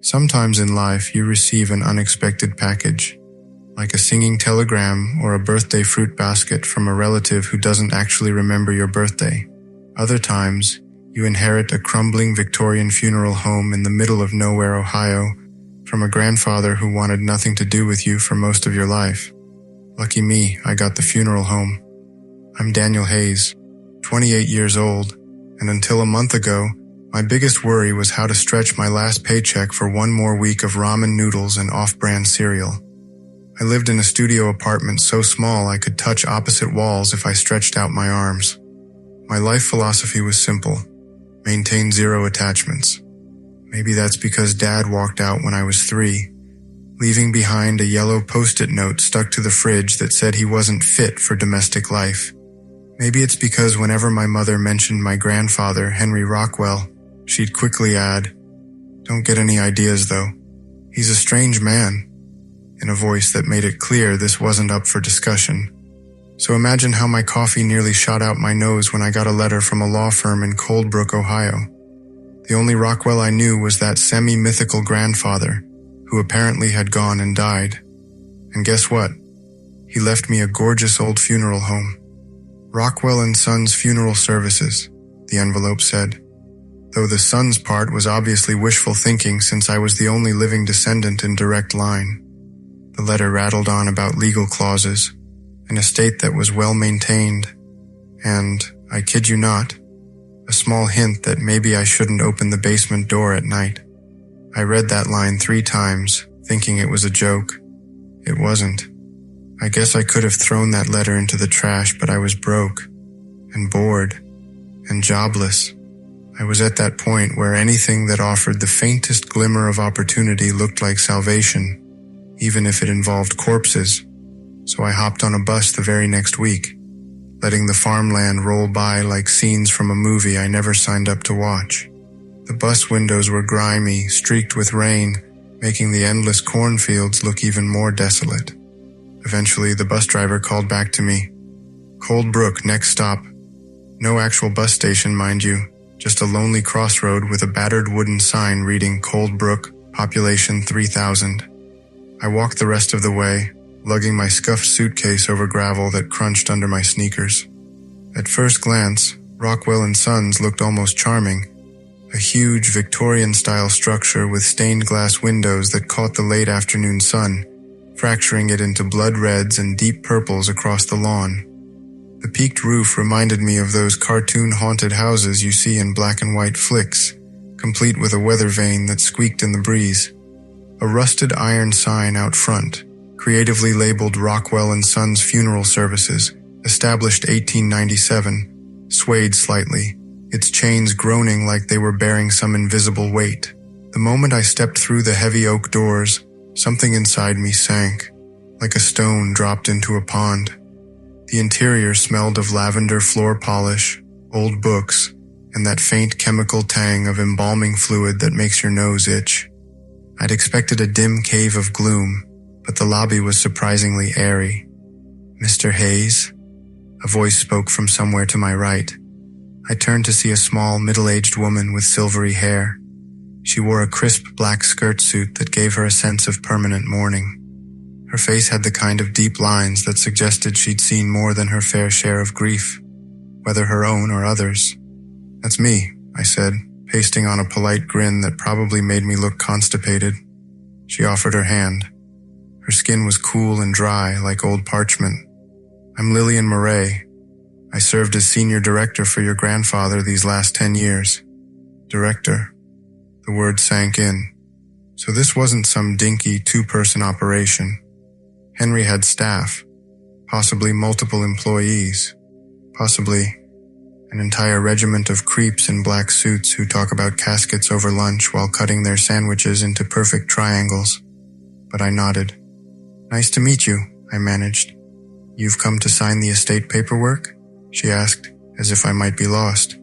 Sometimes in life you receive an unexpected package, like a singing telegram or a birthday fruit basket from a relative who doesn't actually remember your birthday. Other times, you inherit a crumbling Victorian funeral home in the middle of nowhere, Ohio, from a grandfather who wanted nothing to do with you for most of your life. Lucky me, I got the funeral home. I'm Daniel Hayes, 28 years old, and until a month ago, my biggest worry was how to stretch my last paycheck for one more week of ramen noodles and off-brand cereal. I lived in a studio apartment so small I could touch opposite walls if I stretched out my arms. My life philosophy was simple: maintain zero attachments. Maybe that's because Dad walked out when I was 3, leaving behind a yellow Post-it note stuck to the fridge that said he wasn't fit for domestic life. Maybe it's because whenever my mother mentioned my grandfather, Henry Rockwell, she'd quickly add, "Don't get any ideas though. He's a strange man," in a voice that made it clear this wasn't up for discussion. So imagine how my coffee nearly shot out my nose when I got a letter from a law firm in Coldbrook, Ohio. The only Rockwell I knew was that semi-mythical grandfather, who apparently had gone and died. And guess what? He left me a gorgeous old funeral home. Rockwell and Sons Funeral Services, the envelope said. Though the Sons part was obviously wishful thinking since I was the only living descendant in direct line. The letter rattled on about legal clauses, an estate that was well maintained, and, I kid you not, a small hint that maybe I shouldn't open the basement door at night. I read that line 3 times, thinking it was a joke. It wasn't. I guess I could have thrown that letter into the trash, but I was broke, and bored, and jobless. I was at that point where anything that offered the faintest glimmer of opportunity looked like salvation, even if it involved corpses. So I hopped on a bus the very next week, letting the farmland roll by like scenes from a movie I never signed up to watch. The bus windows were grimy, streaked with rain, making the endless cornfields look even more desolate. Eventually, the bus driver called back to me. Coldbrook, next stop. No actual bus station, mind you. Just a lonely crossroad with a battered wooden sign reading Coldbrook, population 3,000. I walked the rest of the way, lugging my scuffed suitcase over gravel that crunched under my sneakers. At first glance, Rockwell and Sons looked almost charming. A huge Victorian-style structure with stained glass windows that caught the late afternoon sun, fracturing it into blood reds and deep purples across the lawn. The peaked roof reminded me of those cartoon-haunted houses you see in black and white flicks, complete with a weather vane that squeaked in the breeze. A rusted iron sign out front, creatively labeled Rockwell and Sons Funeral Services, established 1897, swayed slightly, its chains groaning like they were bearing some invisible weight. The moment I stepped through the heavy oak doors, something inside me sank, like a stone dropped into a pond. The interior smelled of lavender floor polish, old books, and that faint chemical tang of embalming fluid that makes your nose itch. I'd expected a dim cave of gloom, but the lobby was surprisingly airy. "Mr. Hayes?" A voice spoke from somewhere to my right. I turned to see a small, middle-aged woman with silvery hair. She wore a crisp black skirt suit that gave her a sense of permanent mourning. Her face had the kind of deep lines that suggested she'd seen more than her fair share of grief, whether her own or others. "That's me," I said, pasting on a polite grin that probably made me look constipated. She offered her hand. Her skin was cool and dry, like old parchment. "I'm Lillian Murray. I served as senior director for your grandfather these last 10 years. Director. The word sank in. So this wasn't some dinky 2-person operation. Henry had staff, possibly multiple employees, possibly an entire regiment of creeps in black suits who talk about caskets over lunch while cutting their sandwiches into perfect triangles. But I nodded. "Nice to meet you," I managed. "You've come to sign the estate paperwork?" she asked, as if I might be lost.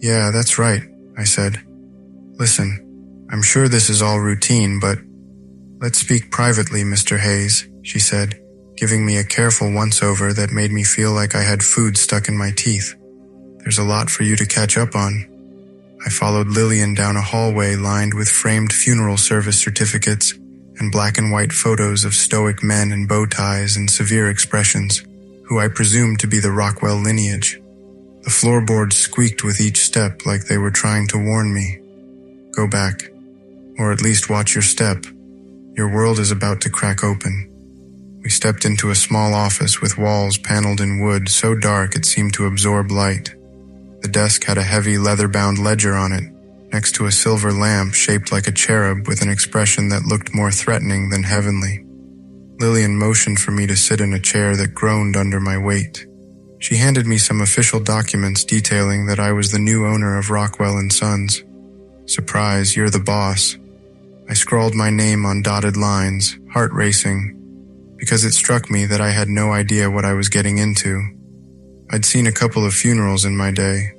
"Yeah, that's right," I said. "Listen, I'm sure this is all routine, but let's speak privately, Mr. Hayes," she said, giving me a careful once-over that made me feel like I had food stuck in my teeth. "There's a lot for you to catch up on." I followed Lillian down a hallway lined with framed funeral service certificates and black and white photos of stoic men in bow ties and severe expressions, who I presumed to be the Rockwell lineage. The floorboards squeaked with each step like they were trying to warn me. Go back, or at least watch your step. Your world is about to crack open. We stepped into a small office with walls paneled in wood so dark it seemed to absorb light. The desk had a heavy leather-bound ledger on it, next to a silver lamp shaped like a cherub with an expression that looked more threatening than heavenly. Lillian motioned for me to sit in a chair that groaned under my weight. She handed me some official documents detailing that I was the new owner of Rockwell & Sons. Surprise, you're the boss. I scrawled my name on dotted lines, heart racing, because it struck me that I had no idea what I was getting into. I'd seen a couple of funerals in my day,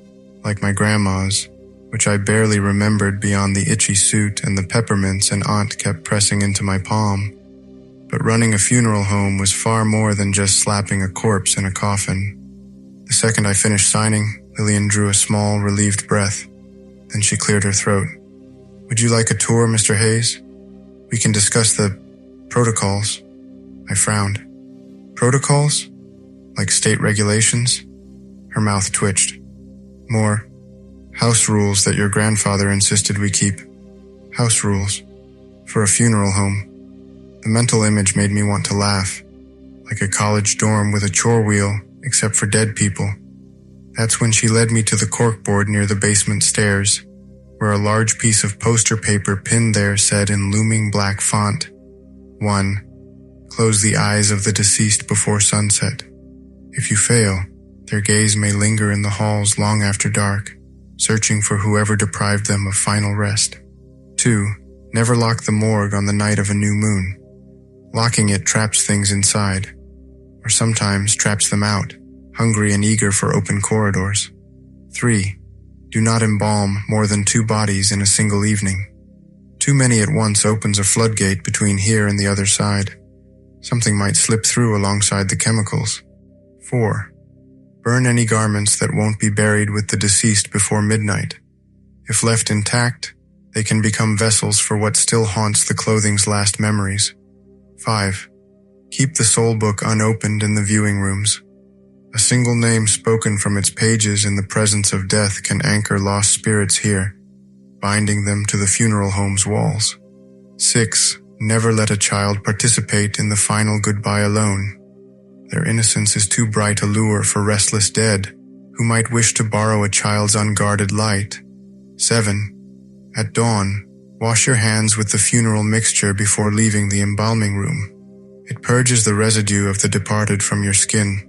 like my grandma's, which I barely remembered beyond the itchy suit and the peppermints an aunt kept pressing into my palm. But running a funeral home was far more than just slapping a corpse in a coffin. The second I finished signing, Lillian drew a small, relieved breath. Then she cleared her throat. Would you like a tour, Mr. Hayes? We can discuss the protocols. I frowned. Protocols? Like state regulations? Her mouth twitched. More. House rules that your grandfather insisted we keep. House rules. For a funeral home. The mental image made me want to laugh. Like a college dorm with a chore wheel, except for dead people. That's when she led me to the corkboard near the basement stairs, where a large piece of poster paper pinned there said in looming black font, 1. Close the eyes of the deceased before sunset. If you fail, their gaze may linger in the halls long after dark, searching for whoever deprived them of final rest. 2. Never lock the morgue on the night of a new moon. Locking it traps things inside, or sometimes traps them out, hungry and eager for open corridors. 3. Do not embalm more than 2 bodies in a single evening. Too many at once opens a floodgate between here and the other side. Something might slip through alongside the chemicals. 4. Burn any garments that won't be buried with the deceased before midnight. If left intact, they can become vessels for what still haunts the clothing's last memories. 5. Keep the soul book unopened in the viewing rooms. A single name spoken from its pages in the presence of death can anchor lost spirits here, binding them to the funeral home's walls. 6. Never let a child participate in the final goodbye alone. Their innocence is too bright a lure for restless dead, who might wish to borrow a child's unguarded light. 7. At dawn, wash your hands with the funeral mixture before leaving the embalming room. It purges the residue of the departed from your skin,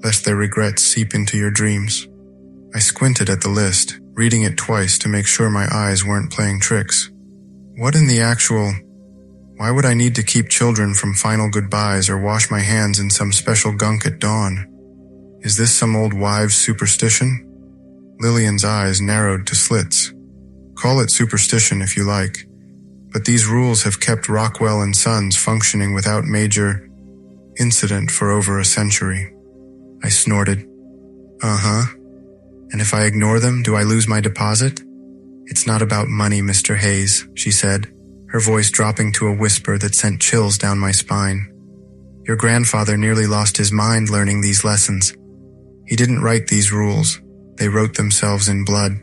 lest their regrets seep into your dreams. I squinted at the list, reading it twice to make sure my eyes weren't playing tricks. What in the actual... Why would I need to keep children from final goodbyes or wash my hands in some special gunk at dawn? Is this some old wives' superstition? Lillian's eyes narrowed to slits. Call it superstition if you like, but these rules have kept Rockwell & Sons functioning without major incident for over a century. I snorted. Uh-huh. And if I ignore them, do I lose my deposit? It's not about money, Mr. Hayes, she said, her voice dropping to a whisper that sent chills down my spine. Your grandfather nearly lost his mind learning these lessons. He didn't write these rules. They wrote themselves in blood.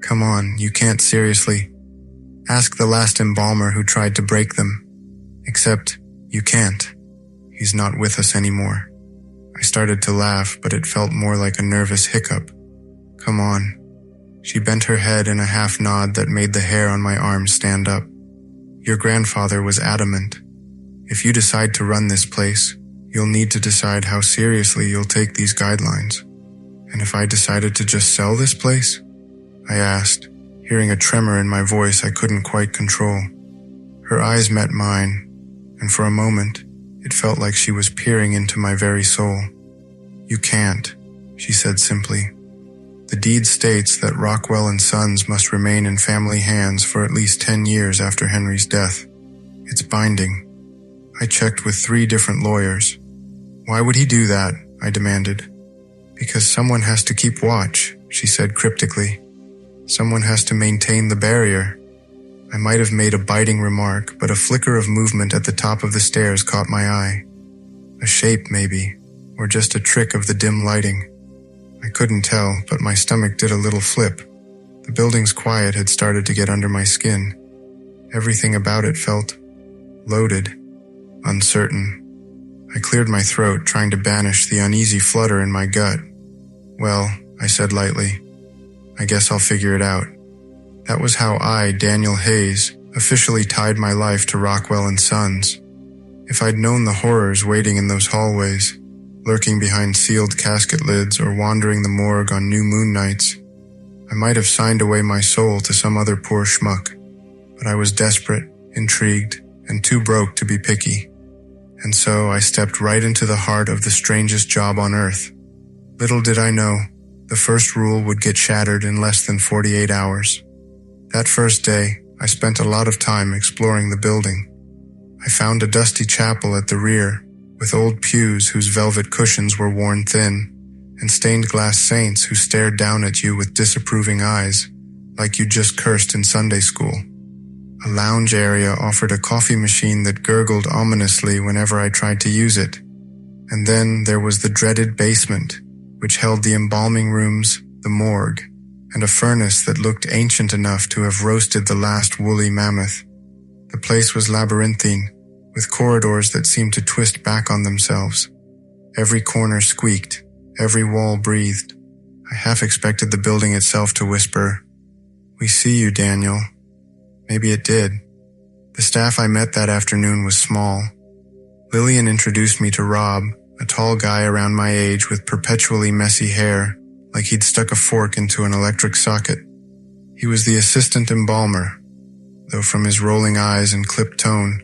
Come on, you can't seriously. Ask the last embalmer who tried to break them. Except, you can't. He's not with us anymore. I started to laugh, but it felt more like a nervous hiccup. Come on. She bent her head in a half nod that made the hair on my arm stand up. Your grandfather was adamant. If you decide to run this place, you'll need to decide how seriously you'll take these guidelines. And if I decided to just sell this place? I asked, hearing a tremor in my voice I couldn't quite control. Her eyes met mine, and for a moment, it felt like she was peering into my very soul. You can't, she said simply. The deed states that Rockwell & Sons must remain in family hands for at least 10 years after Henry's death. It's binding. I checked with 3 different lawyers. Why would he do that? I demanded. Because someone has to keep watch, she said cryptically. Someone has to maintain the barrier. I might have made a biting remark, but a flicker of movement at the top of the stairs caught my eye. A shape, maybe, or just a trick of the dim lighting. I couldn't tell, but my stomach did a little flip. The building's quiet had started to get under my skin. Everything about it felt loaded, uncertain. I cleared my throat, trying to banish the uneasy flutter in my gut. Well, I said lightly, I guess I'll figure it out. That was how I, Daniel Hayes, officially tied my life to Rockwell and Sons. If I'd known the horrors waiting in those hallways, lurking behind sealed casket lids or wandering the morgue on new moon nights, I might have signed away my soul to some other poor schmuck. But I was desperate, intrigued, and too broke to be picky. And so I stepped right into the heart of the strangest job on earth. Little did I know, the first rule would get shattered in less than 48 hours. That first day, I spent a lot of time exploring the building. I found a dusty chapel at the rear, with old pews whose velvet cushions were worn thin, and stained glass saints who stared down at you with disapproving eyes, like you'd just cursed in Sunday school. A lounge area offered a coffee machine that gurgled ominously whenever I tried to use it. And then there was the dreaded basement, which held the embalming rooms, the morgue, and a furnace that looked ancient enough to have roasted the last woolly mammoth. The place was labyrinthine, with corridors that seemed to twist back on themselves. Every corner squeaked, every wall breathed. I half expected the building itself to whisper, "We see you, Daniel." Maybe it did. The staff I met that afternoon was small. Lillian introduced me to Rob, a tall guy around my age with perpetually messy hair, like he'd stuck a fork into an electric socket. He was the assistant embalmer, though from his rolling eyes and clipped tone,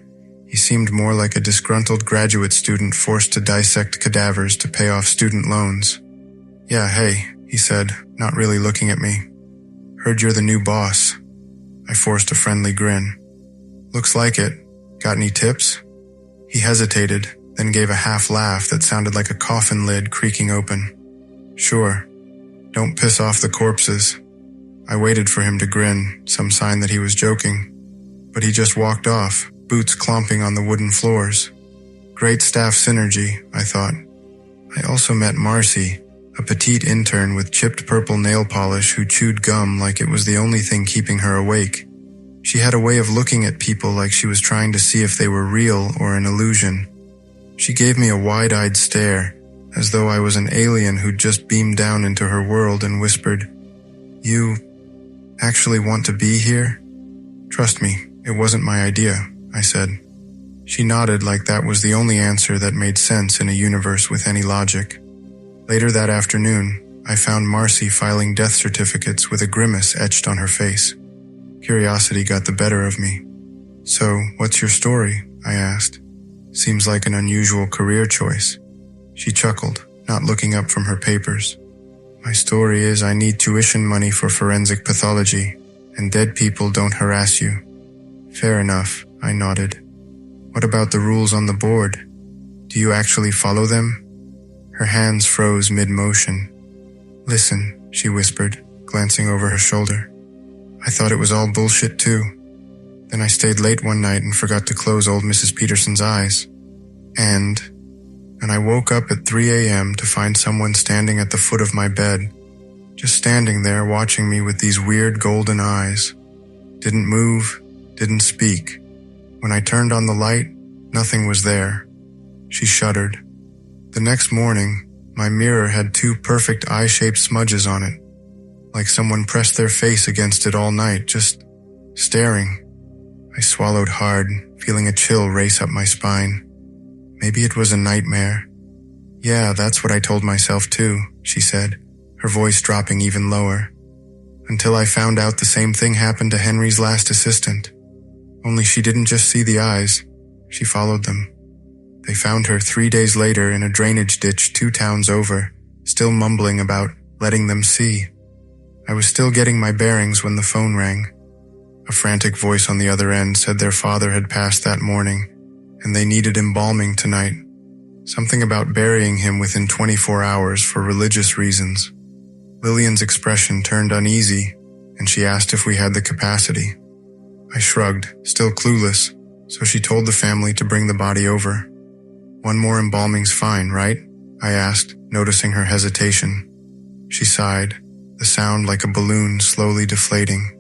he seemed more like a disgruntled graduate student forced to dissect cadavers to pay off student loans. "Yeah, hey," he said, not really looking at me. "Heard you're the new boss." I forced a friendly grin. "Looks like it. Got any tips?" He hesitated, then gave a half laugh that sounded like a coffin lid creaking open. "Sure. Don't piss off the corpses." I waited for him to grin, some sign that he was joking. But he just walked off, boots clomping on the wooden floors. Great staff synergy, I thought. I also met Marcy, a petite intern with chipped purple nail polish who chewed gum like it was the only thing keeping her awake. She had a way of looking at people like she was trying to see if they were real or an illusion. She gave me a wide-eyed stare, as though I was an alien who'd just beamed down into her world and whispered, "You actually want to be here?" "Trust me, it wasn't my idea," I said. She nodded like that was the only answer that made sense in a universe with any logic. Later that afternoon, I found Marcy filing death certificates with a grimace etched on her face. Curiosity got the better of me. "So, what's your story?" I asked. "Seems like an unusual career choice." She chuckled, not looking up from her papers. "My story is I need tuition money for forensic pathology, and dead people don't harass you." "Fair enough," I nodded. "What about the rules on the board? Do you actually follow them?" Her hands froze mid-motion. "Listen," she whispered, glancing over her shoulder. "I thought it was all bullshit too. Then I stayed late one night and forgot to close old Mrs. Peterson's eyes. And I woke up at 3 a.m. to find someone standing at the foot of my bed, just standing there watching me with these weird golden eyes. Didn't move, didn't speak. When I turned on the light, nothing was there." She shuddered. "The next morning, my mirror had 2 perfect eye-shaped smudges on it, like someone pressed their face against it all night, just staring." I swallowed hard, feeling a chill race up my spine. Maybe it was a nightmare. "Yeah, that's what I told myself too," she said, her voice dropping even lower. "Until I found out the same thing happened to Henry's last assistant. Only she didn't just see the eyes, she followed them. They found her 3 days later in a drainage ditch 2 towns over, still mumbling about letting them see. I was still getting my bearings when the phone rang. A frantic voice on the other end said their father had passed that morning, and they needed embalming tonight. Something about burying him within 24 hours for religious reasons. Lillian's expression turned uneasy, and she asked if we had the capacity. I shrugged, still clueless, so she told the family to bring the body over. "One more embalming's fine, right?" I asked, noticing her hesitation. She sighed, the sound like a balloon slowly deflating.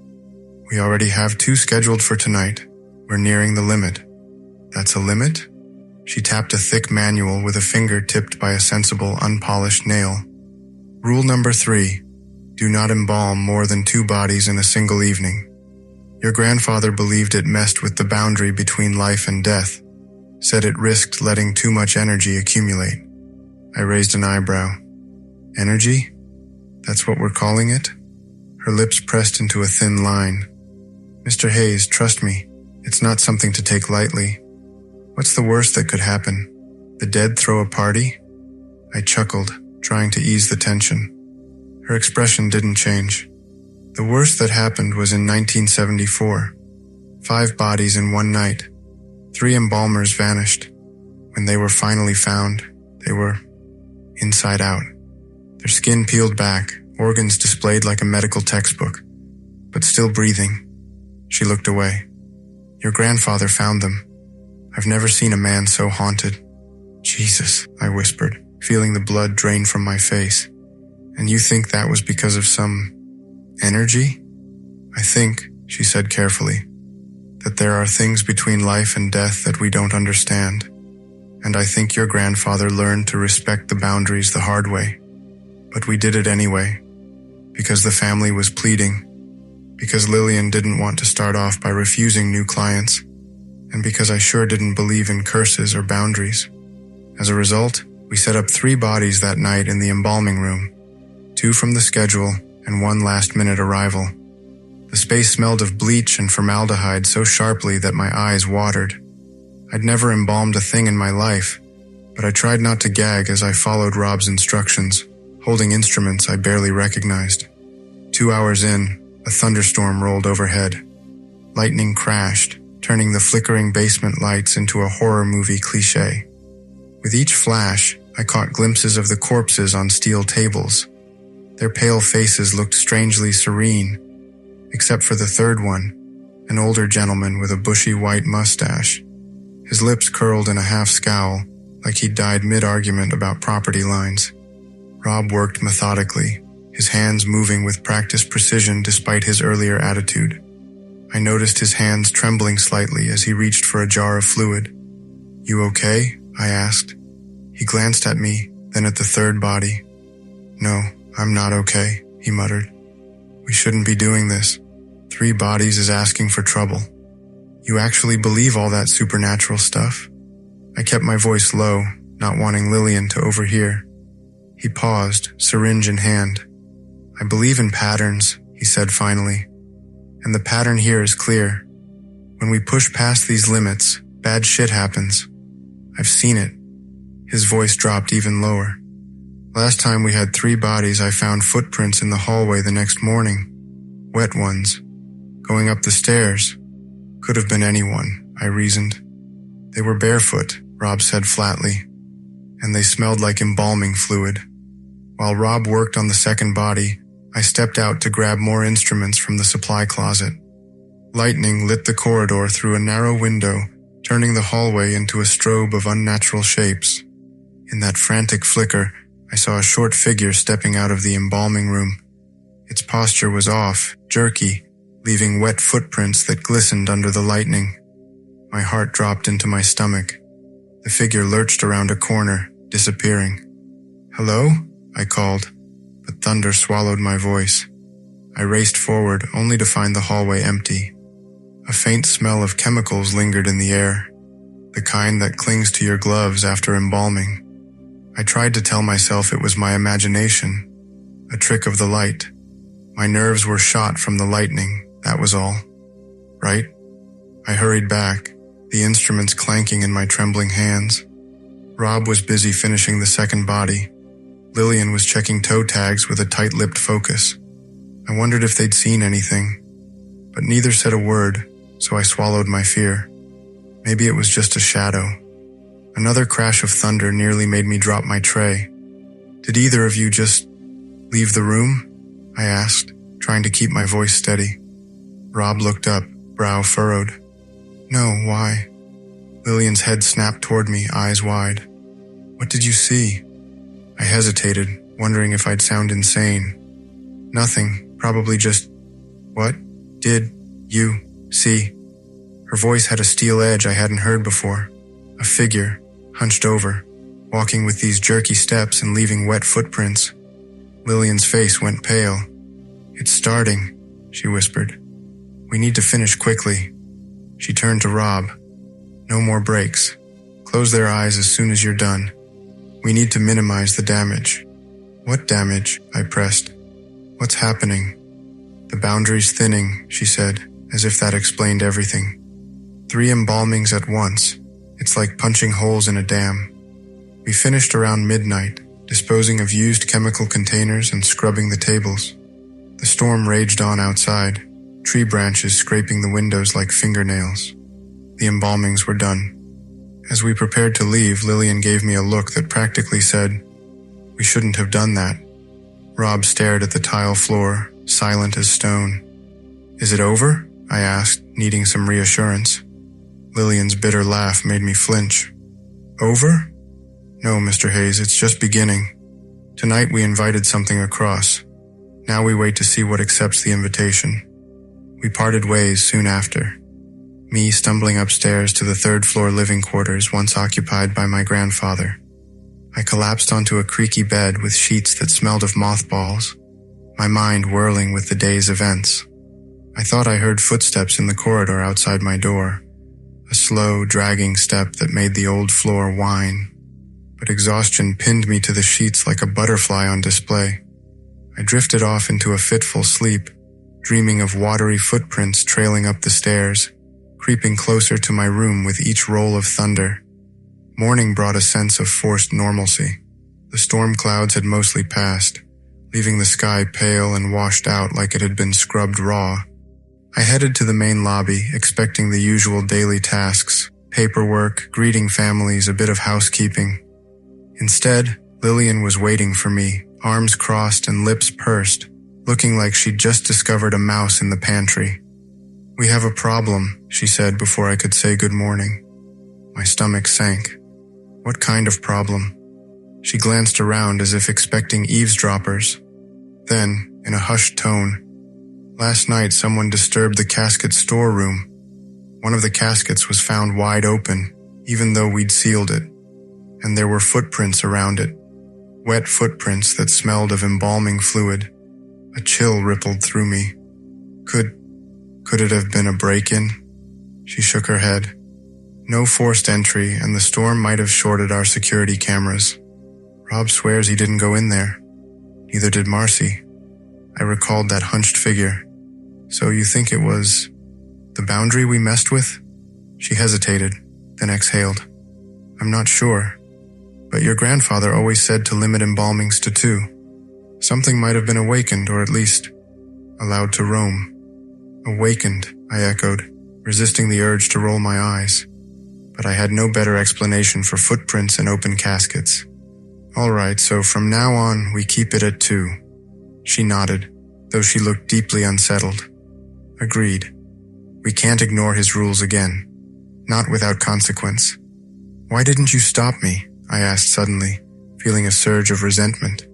"We already have 2 scheduled for tonight. We're nearing the limit." "That's a limit?" She tapped a thick manual with a finger tipped by a sensible, unpolished nail. "Rule number 3. Do not embalm more than 2 bodies in a single evening. Your grandfather believed it messed with the boundary between life and death, said it risked letting too much energy accumulate." I raised an eyebrow. "Energy? That's what we're calling it?" Her lips pressed into a thin line. "Mr. Hayes, trust me, it's not something to take lightly. What's the worst that could happen? The dead throw a party?" I chuckled, trying to ease the tension. Her expression didn't change. "The worst that happened was in 1974. 5 bodies in one night. 3 embalmers vanished. When they were finally found, they were inside out. Their skin peeled back, organs displayed like a medical textbook, but still breathing." She looked away. "Your grandfather found them. I've never seen a man so haunted." "Jesus," I whispered, feeling the blood drain from my face. "And you think that was because of some energy?" "I think," she said carefully, "that there are things between life and death that we don't understand. And I think your grandfather learned to respect the boundaries the hard way. But we did it anyway, because the family was pleading, because Lillian didn't want to start off by refusing new clients, and because I sure didn't believe in curses or boundaries. As a result, we set up 3 bodies that night in the embalming room, 2 from the schedule and 1 last-minute arrival. The space smelled of bleach and formaldehyde so sharply that my eyes watered. I'd never embalmed a thing in my life, but I tried not to gag as I followed Rob's instructions, holding instruments I barely recognized. 2 hours in, a thunderstorm rolled overhead. Lightning crashed, turning the flickering basement lights into a horror movie cliché. With each flash, I caught glimpses of the corpses on steel tables. Their pale faces looked strangely serene, except for the third one, an older gentleman with a bushy white mustache. His lips curled in a half-scowl, like he'd died mid-argument about property lines. Rob worked methodically, his hands moving with practiced precision despite his earlier attitude. I noticed his hands trembling slightly as he reached for a jar of fluid. "You okay?" I asked. He glanced at me, then at the third body. "No, I'm not okay," he muttered. "We shouldn't be doing this. 3 bodies is asking for trouble. You actually believe all that supernatural stuff?" I kept my voice low, not wanting Lillian to overhear. He paused, syringe in hand. "I believe in patterns," he said finally. "And the pattern here is clear. When we push past these limits, bad shit happens. I've seen it." His voice dropped even lower. "Last time we had 3 bodies, I found footprints in the hallway the next morning. Wet ones. Going up the stairs. Could have been anyone," I reasoned. "They were barefoot," Rob said flatly, "and they smelled like embalming fluid." While Rob worked on the second body, I stepped out to grab more instruments from the supply closet. Lightning lit the corridor through a narrow window, turning the hallway into a strobe of unnatural shapes. In that frantic flicker, I saw a short figure stepping out of the embalming room. Its posture was off, jerky, leaving wet footprints that glistened under the lightning. My heart dropped into my stomach. The figure lurched around a corner, disappearing. "Hello?" I called, but thunder swallowed my voice. I raced forward, only to find the hallway empty. A faint smell of chemicals lingered in the air, the kind that clings to your gloves after embalming. I tried to tell myself it was my imagination, a trick of the light. My nerves were shot from the lightning, that was all. Right? I hurried back, the instruments clanking in my trembling hands. Rob was busy finishing the second body. Lillian was checking toe tags with a tight-lipped focus. I wondered if they'd seen anything, but neither said a word, so I swallowed my fear. Maybe it was just a shadow. Another crash of thunder nearly made me drop my tray. "Did either of you just leave the room?" I asked. trying to keep my voice steady. Rob looked up, brow furrowed. No, why? Lillian's head snapped toward me, eyes wide. What did you see? I hesitated, wondering if I'd sound insane. Nothing, probably just, what did you see? Her voice had a steel edge I hadn't heard before. A figure, hunched over, walking with these jerky steps and leaving wet footprints. Lillian's face went pale. It's starting, she whispered. We need to finish quickly. She turned to Rob. No more breaks. Close their eyes as soon as you're done. We need to minimize the damage. What damage? I pressed. What's happening? The boundary's thinning, she said, as if that explained everything. 3 embalmings at once. It's like punching holes in a dam. We finished around midnight, disposing of used chemical containers and scrubbing the tables. The storm raged on outside, tree branches scraping the windows like fingernails. The embalmings were done. As we prepared to leave, Lillian gave me a look that practically said, we shouldn't have done that. Rob stared at the tile floor, silent as stone. Is it over? I asked, needing some reassurance. Lillian's bitter laugh made me flinch. Over? No, Mr. Hayes, it's just beginning. Tonight we invited something across. Now we wait to see what accepts the invitation. We parted ways soon after. Me stumbling upstairs to the 3rd floor living quarters once occupied by my grandfather. I collapsed onto a creaky bed with sheets that smelled of mothballs, my mind whirling with the day's events. I thought I heard footsteps in the corridor outside my door, a slow, dragging step that made the old floor whine. But exhaustion pinned me to the sheets like a butterfly on display. I drifted off into a fitful sleep, dreaming of watery footprints trailing up the stairs, creeping closer to my room with each roll of thunder. Morning brought a sense of forced normalcy. The storm clouds had mostly passed, leaving the sky pale and washed out like it had been scrubbed raw. I headed to the main lobby, expecting the usual daily tasks, paperwork, greeting families, a bit of housekeeping. Instead, Lillian was waiting for me, arms crossed and lips pursed, looking like she'd just discovered a mouse in the pantry. We have a problem, she said before I could say good morning. My stomach sank. What kind of problem? She glanced around as if expecting eavesdroppers. Then, in a hushed tone, last night someone disturbed the casket storeroom. One of the caskets was found wide open, even though we'd sealed it. And there were footprints around it. Wet footprints that smelled of embalming fluid. A chill rippled through me. Could it have been a break-in? She shook her head. No forced entry, and the storm might have shorted our security cameras. Rob swears he didn't go in there. Neither did Marcy. I recalled that hunched figure. So you think it was the boundary we messed with? She hesitated, then exhaled. I'm not sure. But your grandfather always said to limit embalmings to 2. Something might have been awakened, or at least allowed to roam. Awakened, I echoed, resisting the urge to roll my eyes. But I had no better explanation for footprints and open caskets. All right, so from now on, we keep it at 2. She nodded, though she looked deeply unsettled. Agreed. We can't ignore his rules again. Not without consequence. Why didn't you stop me? I asked suddenly, feeling a surge of resentment.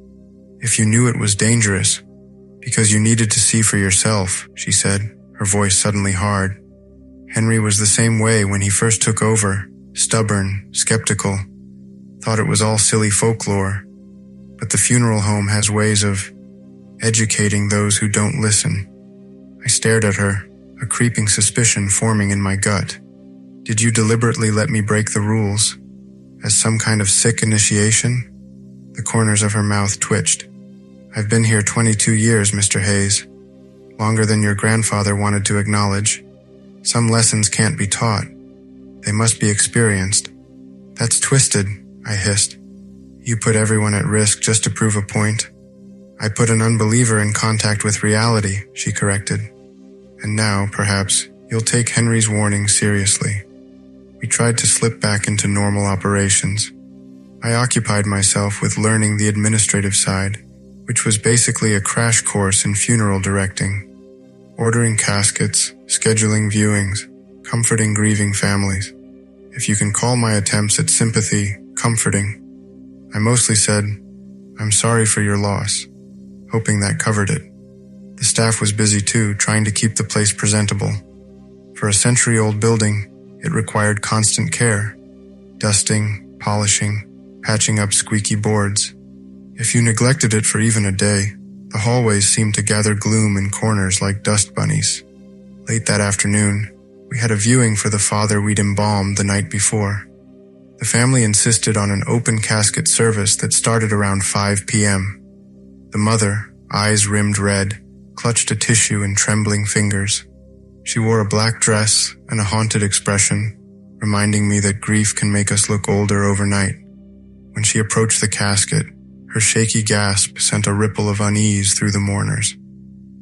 If you knew it was dangerous. Because you needed to see for yourself, she said, her voice suddenly hard. Henry was the same way when he first took over, stubborn, skeptical, thought it was all silly folklore. But the funeral home has ways of educating those who don't listen. I stared at her, a creeping suspicion forming in my gut. Did you deliberately let me break the rules? As some kind of sick initiation? The corners of her mouth twitched. I've been here 22 years, Mr. Hayes. Longer than your grandfather wanted to acknowledge. Some lessons can't be taught. They must be experienced. That's twisted, I hissed. You put everyone at risk just to prove a point. I put an unbeliever in contact with reality, she corrected. And now, perhaps, you'll take Henry's warning seriously. We tried to slip back into normal operations. I occupied myself with learning the administrative side, which was basically a crash course in funeral directing, ordering caskets, scheduling viewings, comforting grieving families. If you can call my attempts at sympathy comforting, I mostly said, "I'm sorry for your loss," hoping that covered it. The staff was busy too, trying to keep the place presentable. For a century-old building, it required constant care, dusting, polishing, patching up squeaky boards. If you neglected it for even a day, the hallways seemed to gather gloom in corners like dust bunnies. Late that afternoon, we had a viewing for the father we'd embalmed the night before. The family insisted on an open casket service that started around 5 p.m. The mother, eyes rimmed red, clutched a tissue in trembling fingers. She wore a black dress and a haunted expression, reminding me that grief can make us look older overnight. When she approached the casket, her shaky gasp sent a ripple of unease through the mourners.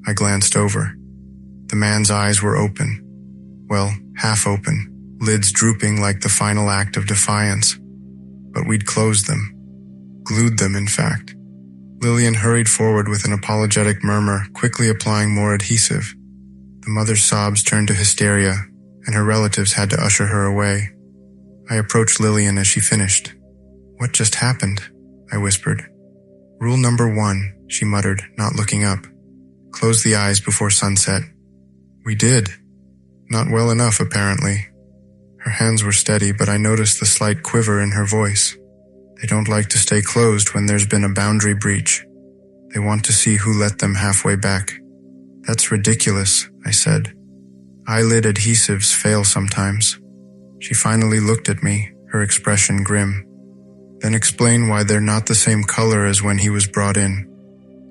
I glanced over. The man's eyes were open. Well, half open, lids drooping like the final act of defiance. But we'd closed them. Glued them, in fact. Lillian hurried forward with an apologetic murmur, quickly applying more adhesive. The mother's sobs turned to hysteria, and her relatives had to usher her away. I approached Lillian as she finished. "What just happened?" I whispered. "Rule number 1, she muttered, not looking up. "Close the eyes before sunset." We did. Not well enough, apparently. Her hands were steady, but I noticed the slight quiver in her voice. They don't like to stay closed when there's been a boundary breach. They want to see who let them halfway back. "That's ridiculous," I said. "Eyelid adhesives fail sometimes." She finally looked at me, her expression grim. "Then explain why they're not the same color as when he was brought in.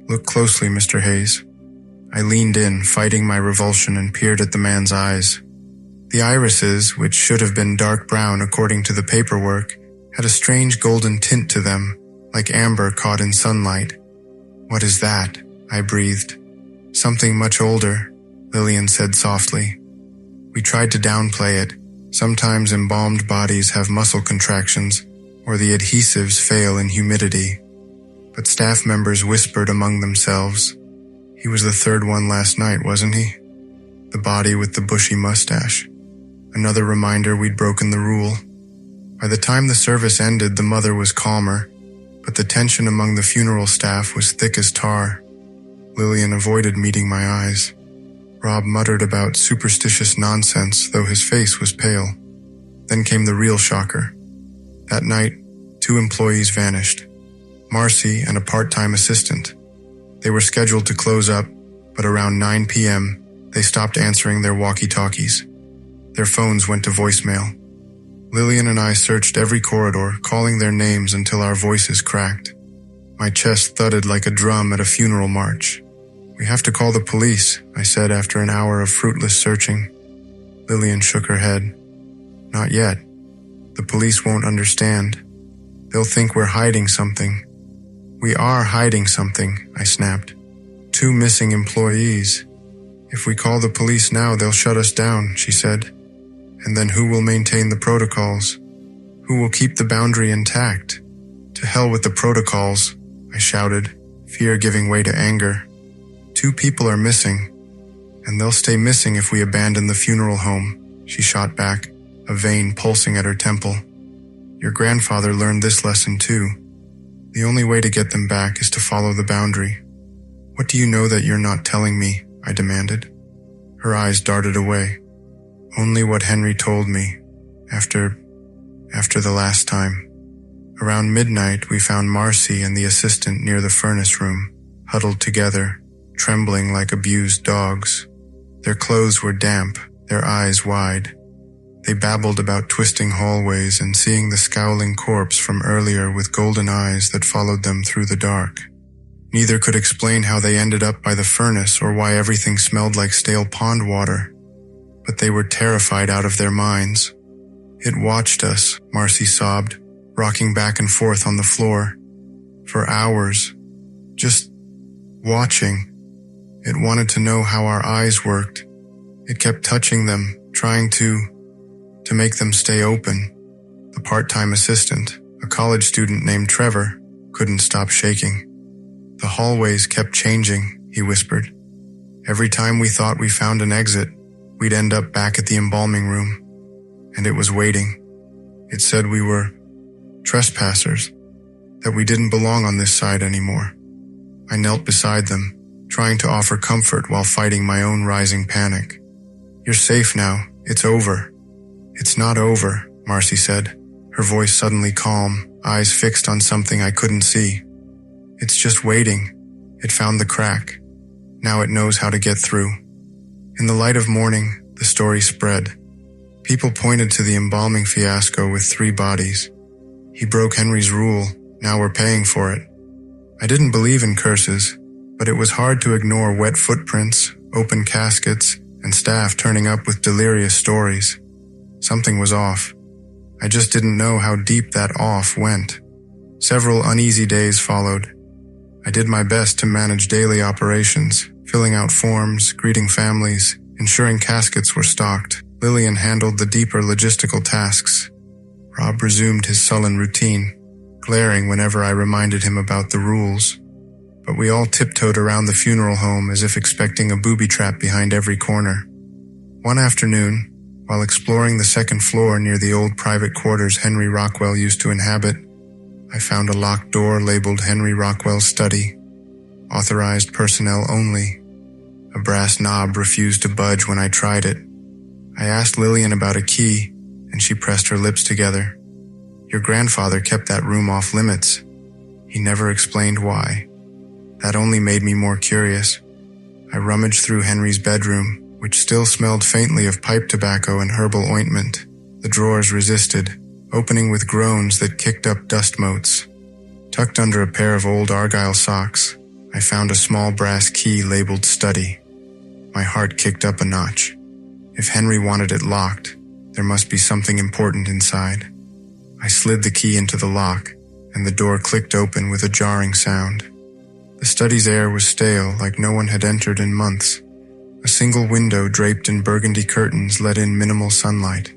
Look closely, Mr. Hayes." I leaned in, fighting my revulsion, and peered at the man's eyes. The irises, which should have been dark brown according to the paperwork, had a strange golden tint to them, like amber caught in sunlight. "What is that?" I breathed. "Something much older," Lillian said softly. We tried to downplay it. Sometimes embalmed bodies have muscle contractions, or the adhesives fail in humidity. But staff members whispered among themselves. "He was the third one last night, wasn't he?" The body with the bushy mustache. Another reminder we'd broken the rule. By the time the service ended, the mother was calmer, but the tension among the funeral staff was thick as tar. Lillian avoided meeting my eyes. Rob muttered about superstitious nonsense, though his face was pale. Then came the real shocker. That night, 2 employees vanished. Marcy and a part-time assistant. They were scheduled to close up, but around 9 p.m., they stopped answering their walkie-talkies. Their phones went to voicemail. Lillian and I searched every corridor, calling their names until our voices cracked. My chest thudded like a drum at a funeral march. "We have to call the police," I said after an hour of fruitless searching. Lillian shook her head. "Not yet. The police won't understand. They'll think we're hiding something." "We are hiding something," I snapped. 2 missing employees. "If we call the police now, they'll shut us down," she said. "And then who will maintain the protocols? Who will keep the boundary intact?" "To hell with the protocols," I shouted, fear giving way to anger. 2 people are missing, and they'll stay missing if we abandon the funeral home, she shot back, a vein pulsing at her temple. "Your grandfather learned this lesson too. The only way to get them back is to follow the boundary." "What do you know that you're not telling me?" I demanded. Her eyes darted away. "Only what Henry told me, after the last time." Around midnight, we found Marcy and the assistant near the furnace room, huddled together, trembling like abused dogs. Their clothes were damp, their eyes wide. They babbled about twisting hallways and seeing the scowling corpse from earlier with golden eyes that followed them through the dark. Neither could explain how they ended up by the furnace or why everything smelled like stale pond water. But they were terrified out of their minds. "It watched us," Marcy sobbed, rocking back and forth on the floor. "For hours. Just watching. It wanted to know how our eyes worked. It kept touching them, trying to make them stay open." The part-time assistant, a college student named Trevor, couldn't stop shaking. The hallways kept changing, he whispered. Every time we thought we found an exit, we'd end up back at the embalming room. And it was waiting. It said we were trespassers, that we didn't belong on this side anymore. I knelt beside them, trying to offer comfort while fighting my own rising panic. You're safe now. It's over. It's not over, Marcy said, her voice suddenly calm, eyes fixed on something I couldn't see. It's just waiting. It found the crack. Now it knows how to get through. In the light of morning, the story spread. People pointed to the embalming fiasco with 3 bodies. He broke Henry's rule. Now we're paying for it. I didn't believe in curses, but it was hard to ignore wet footprints, open caskets, and staff turning up with delirious stories. Something was off. I just didn't know how deep that off went. Several uneasy days followed. I did my best to manage daily operations, filling out forms, greeting families, ensuring caskets were stocked. Lillian handled the deeper logistical tasks. Rob resumed his sullen routine, glaring whenever I reminded him about the rules. But we all tiptoed around the funeral home as if expecting a booby trap behind every corner. One afternoon, while exploring the 2nd floor near the old private quarters Henry Rockwell used to inhabit, I found a locked door labeled Henry Rockwell's study. Authorized personnel only. A brass knob refused to budge when I tried it. I asked Lillian about a key, and she pressed her lips together. Your grandfather kept that room off limits. He never explained why. That only made me more curious. I rummaged through Henry's bedroom, which still smelled faintly of pipe tobacco and herbal ointment. The drawers resisted, opening with groans that kicked up dust motes. Tucked under a pair of old Argyle socks, I found a small brass key labeled study. My heart kicked up a notch. If Henry wanted it locked, there must be something important inside. I slid the key into the lock, and the door clicked open with a jarring sound. The study's air was stale, like no one had entered in months. A single window draped in burgundy curtains let in minimal sunlight.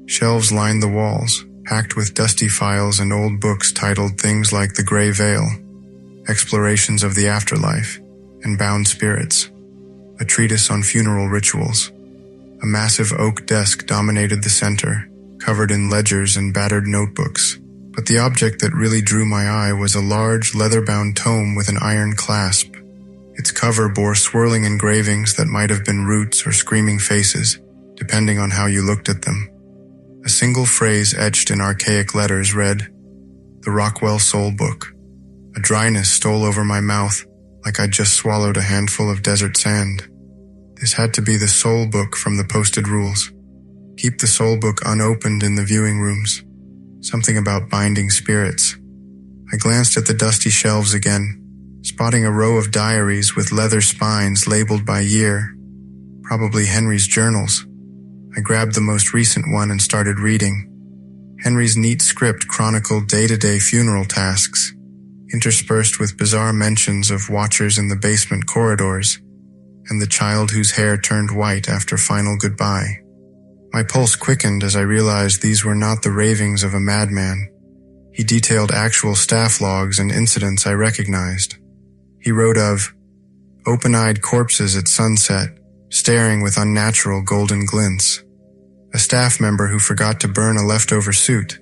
Shelves lined the walls, packed with dusty files and old books titled things like The Grey Veil, Explorations of the Afterlife, and Bound Spirits, a treatise on funeral rituals. A massive oak desk dominated the center, covered in ledgers and battered notebooks. But the object that really drew my eye was a large, leather-bound tome with an iron clasp. Its cover bore swirling engravings that might have been roots or screaming faces, depending on how you looked at them. A single phrase etched in archaic letters read, "The Rockwell Soul Book." A dryness stole over my mouth, like I'd just swallowed a handful of desert sand. This had to be the soul book from the posted rules. Keep the soul book unopened in the viewing rooms. Something about binding spirits. I glanced at the dusty shelves again, spotting a row of diaries with leather spines labeled by year. Probably Henry's journals. I grabbed the most recent one and started reading. Henry's neat script chronicled day-to-day funeral tasks, interspersed with bizarre mentions of watchers in the basement corridors, and the child whose hair turned white after final goodbye. My pulse quickened as I realized these were not the ravings of a madman. He detailed actual staff logs and incidents I recognized. He wrote of open-eyed corpses at sunset, staring with unnatural golden glints. A staff member who forgot to burn a leftover suit,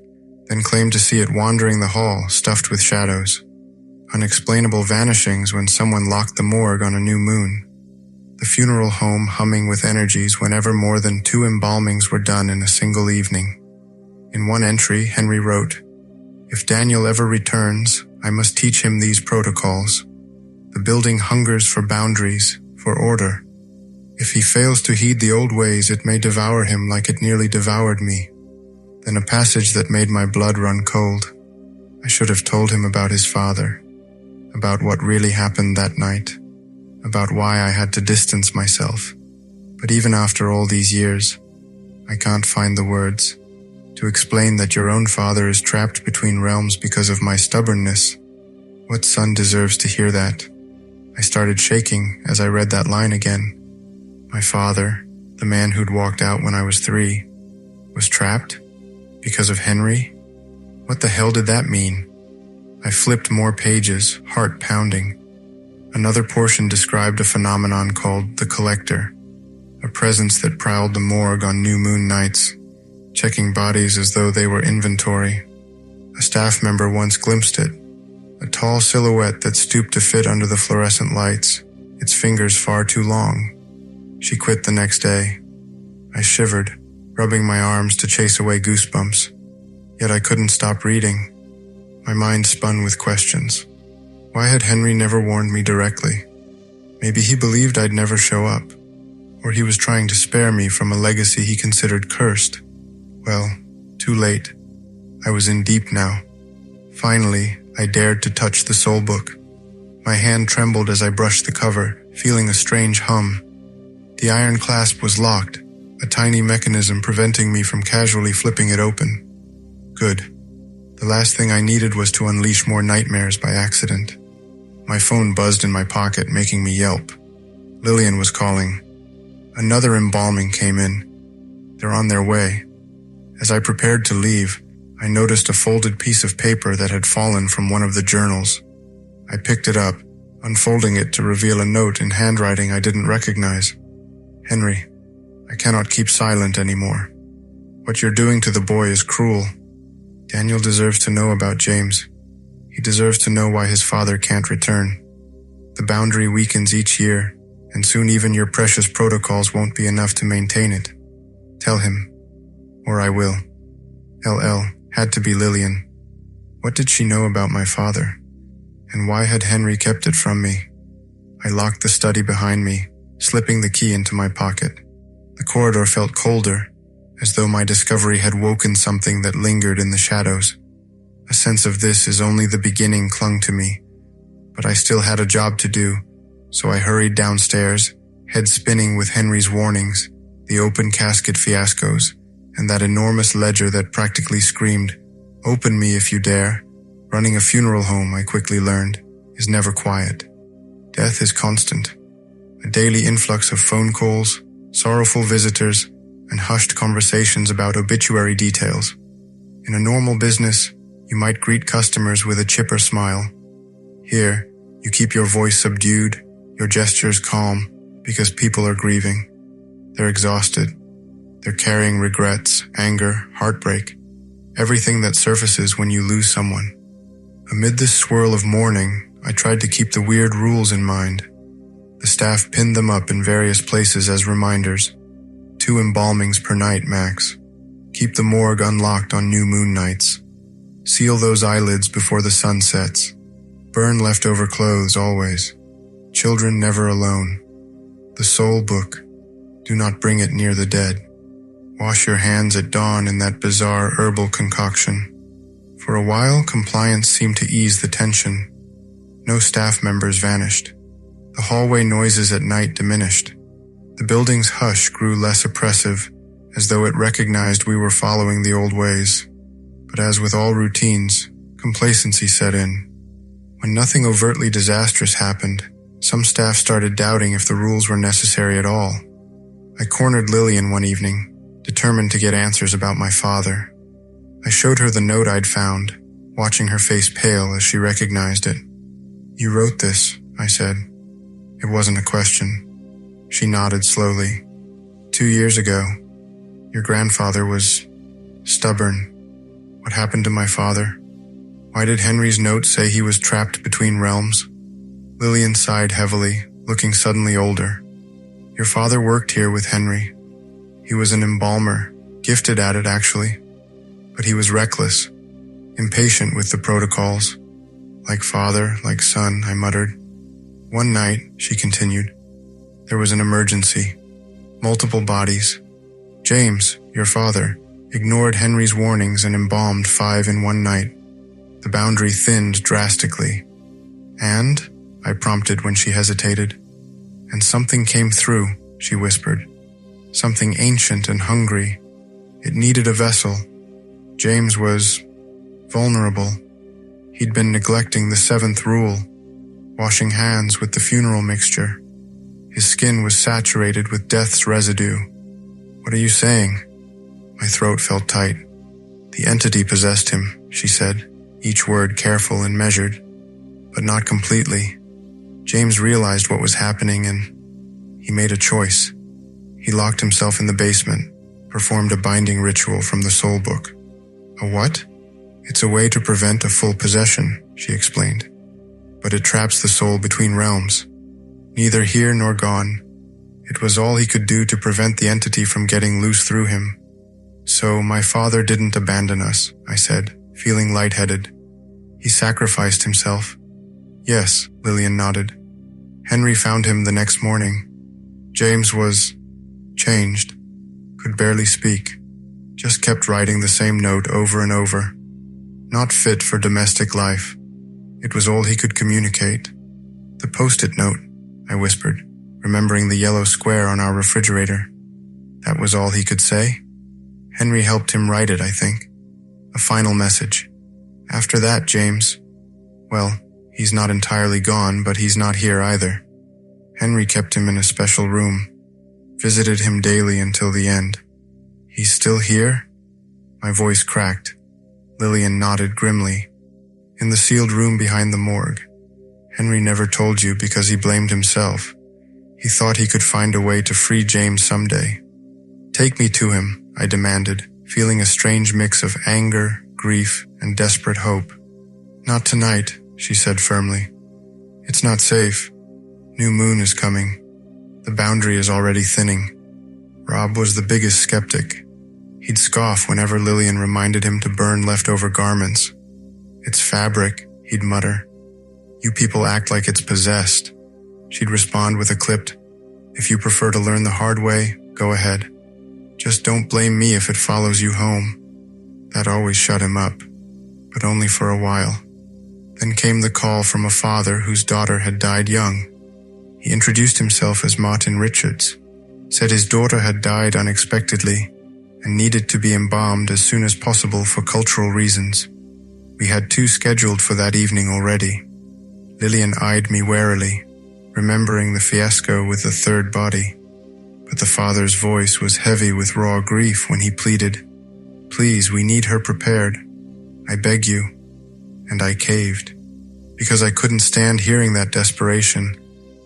then claimed to see it wandering the hall, stuffed with shadows. Unexplainable vanishings when someone locked the morgue on a new moon. The funeral home humming with energies whenever more than 2 embalmings were done in a single evening. In one entry, Henry wrote, "If Daniel ever returns, I must teach him these protocols. The building hungers for boundaries, for order. If he fails to heed the old ways, it may devour him like it nearly devoured me." Then a passage that made my blood run cold. I should have told him about his father, about what really happened that night, about why I had to distance myself. But even after all these years, I can't find the words to explain that your own father is trapped between realms because of my stubbornness. What son deserves to hear that? I started shaking as I read that line again. My father, the man who'd walked out when I was 3, was trapped? Because of Henry? What the hell did that mean? I flipped more pages, heart pounding. Another portion described a phenomenon called the collector, a presence that prowled the morgue on new moon nights, checking bodies as though they were inventory. A staff member once glimpsed it, a tall silhouette that stooped to fit under the fluorescent lights, its fingers far too long. She quit the next day. I shivered, rubbing my arms to chase away goosebumps. Yet I couldn't stop reading. My mind spun with questions. Why had Henry never warned me directly? Maybe he believed I'd never show up, or he was trying to spare me from a legacy he considered cursed. Well, too late. I was in deep now. Finally, I dared to touch the soul book. My hand trembled as I brushed the cover, feeling a strange hum. The iron clasp was locked, a tiny mechanism preventing me from casually flipping it open. Good. The last thing I needed was to unleash more nightmares by accident. My phone buzzed in my pocket, making me yelp. Lillian was calling. Another embalming came in. They're on their way. As I prepared to leave, I noticed a folded piece of paper that had fallen from one of the journals. I picked it up, unfolding it to reveal a note in handwriting I didn't recognize. Henry, I cannot keep silent anymore. What you're doing to the boy is cruel. Daniel deserves to know about James. He deserves to know why his father can't return. The boundary weakens each year, and soon even your precious protocols won't be enough to maintain it. Tell him, or I will. LL had to be Lillian. What did she know about my father? And why had Henry kept it from me? I locked the study behind me, slipping the key into my pocket. The corridor felt colder, as though my discovery had woken something that lingered in the shadows. A sense of this is only the beginning clung to me, but I still had a job to do, so I hurried downstairs, head spinning with Henry's warnings, the open casket fiascos, and that enormous ledger that practically screamed, "Open me if you dare." Running a funeral home, I quickly learned, is never quiet. Death is constant. A daily influx of phone calls, sorrowful visitors, and hushed conversations about obituary details. In a normal business, you might greet customers with a chipper smile. Here, you keep your voice subdued, your gestures calm, because people are grieving. They're exhausted. They're carrying regrets, anger, heartbreak, everything that surfaces when you lose someone. Amid this swirl of mourning, I tried to keep the weird rules in mind. The staff pinned them up in various places as reminders. 2 embalmings per night max. Keep the morgue unlocked on new moon nights. Seal those eyelids before the sun sets. Burn leftover clothes always. Children never alone. The soul book. Do not bring it near the dead. Wash your hands at dawn in that bizarre herbal concoction. For a while, compliance seemed to ease the tension. No staff members vanished. The hallway noises at night diminished. The building's hush grew less oppressive, as though it recognized we were following the old ways. But as with all routines, complacency set in. When nothing overtly disastrous happened, some staff started doubting if the rules were necessary at all. I cornered Lillian one evening, determined to get answers about my father. I showed her the note I'd found, watching her face pale as she recognized it. "You wrote this," I said. It wasn't a question. She nodded slowly. 2 years ago, your grandfather was stubborn. What happened to my father? Why did Henry's note say he was trapped between realms? Lillian sighed heavily, looking suddenly older. Your father worked here with Henry. He was an embalmer, gifted at it actually. But he was reckless, impatient with the protocols. Like father, like son, I muttered. One night, she continued, there was an emergency. Multiple bodies. James, your father, ignored Henry's warnings and embalmed 5 in one night. The boundary thinned drastically. And? I prompted when she hesitated. And something came through, she whispered. Something ancient and hungry. It needed a vessel. James was vulnerable. He'd been neglecting the 7th rule, washing hands with the funeral mixture. His skin was saturated with death's residue. What are you saying? My throat felt tight. The entity possessed him, she said, each word careful and measured, but not completely. James realized what was happening and he made a choice. He locked himself in the basement, performed a binding ritual from the soul book. A what? It's a way to prevent a full possession, she explained. But it traps the soul between realms. Neither here nor gone. It was all he could do to prevent the entity from getting loose through him. So my father didn't abandon us, I said, feeling lightheaded. He sacrificed himself. Yes, Lillian nodded. Henry found him the next morning. James was changed, could barely speak, just kept writing the same note over and over. Not fit for domestic life. It was all he could communicate. The post-it note, I whispered, remembering the yellow square on our refrigerator. That was all he could say? Henry helped him write it, I think. A final message. After that, James, well, he's not entirely gone, but he's not here either. Henry kept him in a special room, visited him daily until the end. He's still here? My voice cracked. Lillian nodded grimly. In the sealed room behind the morgue. Henry never told you because he blamed himself. He thought he could find a way to free James someday. Take me to him, I demanded, feeling a strange mix of anger, grief, and desperate hope. Not tonight, she said firmly. It's not safe. New moon is coming. The boundary is already thinning. Rob was the biggest skeptic. He'd scoff whenever Lillian reminded him to burn leftover garments. It's fabric, he'd mutter. You people act like it's possessed. She'd respond with a clipped, if you prefer to learn the hard way, go ahead. Just don't blame me if it follows you home. That always shut him up, but only for a while. Then came the call from a father whose daughter had died young. He introduced himself as Martin Richards, said his daughter had died unexpectedly and needed to be embalmed as soon as possible for cultural reasons. We had 2 scheduled for that evening already. Lillian eyed me warily, remembering the fiasco with the 3rd body. But the father's voice was heavy with raw grief when he pleaded, Please, we need her prepared. I beg you. And I caved, because I couldn't stand hearing that desperation,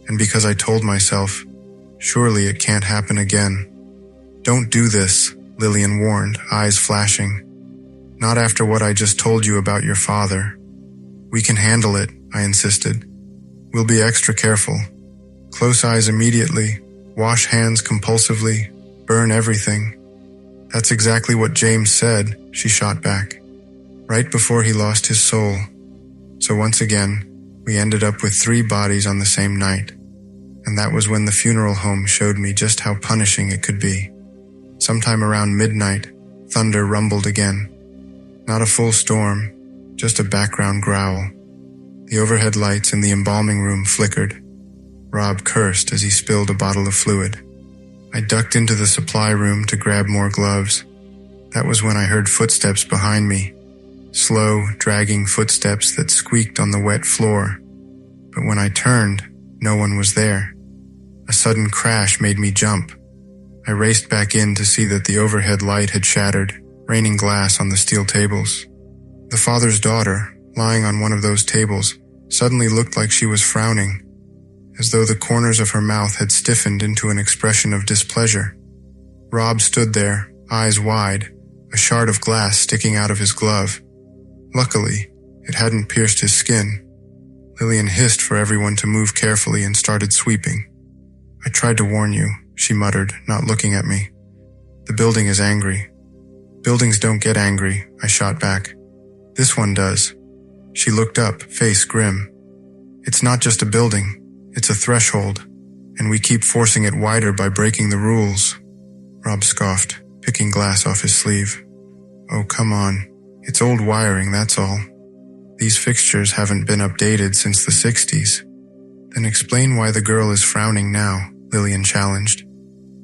and because I told myself, surely it can't happen again. Don't do this, Lillian warned, eyes flashing. Not after what I just told you about your father. We can handle it, I insisted. We'll be extra careful. Close eyes immediately, wash hands compulsively, burn everything. That's exactly what James said, she shot back, right before he lost his soul. So once again, we ended up with 3 bodies on the same night. And that was when the funeral home showed me just how punishing it could be. Sometime around midnight, thunder rumbled again. Not a full storm, just a background growl. The overhead lights in the embalming room flickered. Rob cursed as he spilled a bottle of fluid. I ducked into the supply room to grab more gloves. That was when I heard footsteps behind me. Slow, dragging footsteps that squeaked on the wet floor. But when I turned, no one was there. A sudden crash made me jump. I raced back in to see that the overhead light had shattered, raining glass on the steel tables. The father's daughter, lying on one of those tables, suddenly looked like she was frowning, as though the corners of her mouth had stiffened into an expression of displeasure. Rob stood there, eyes wide, a shard of glass sticking out of his glove. Luckily, it hadn't pierced his skin. Lillian hissed for everyone to move carefully and started sweeping. I tried to warn you, she muttered, not looking at me. The building is angry. Buildings don't get angry, I shot back. This one does. She looked up, face grim. It's not just a building, it's a threshold, and we keep forcing it wider by breaking the rules. Rob scoffed, picking glass off his sleeve. Oh, come on. It's old wiring, that's all. These fixtures haven't been updated since the 60s. Then explain why the girl is frowning now, Lillian challenged.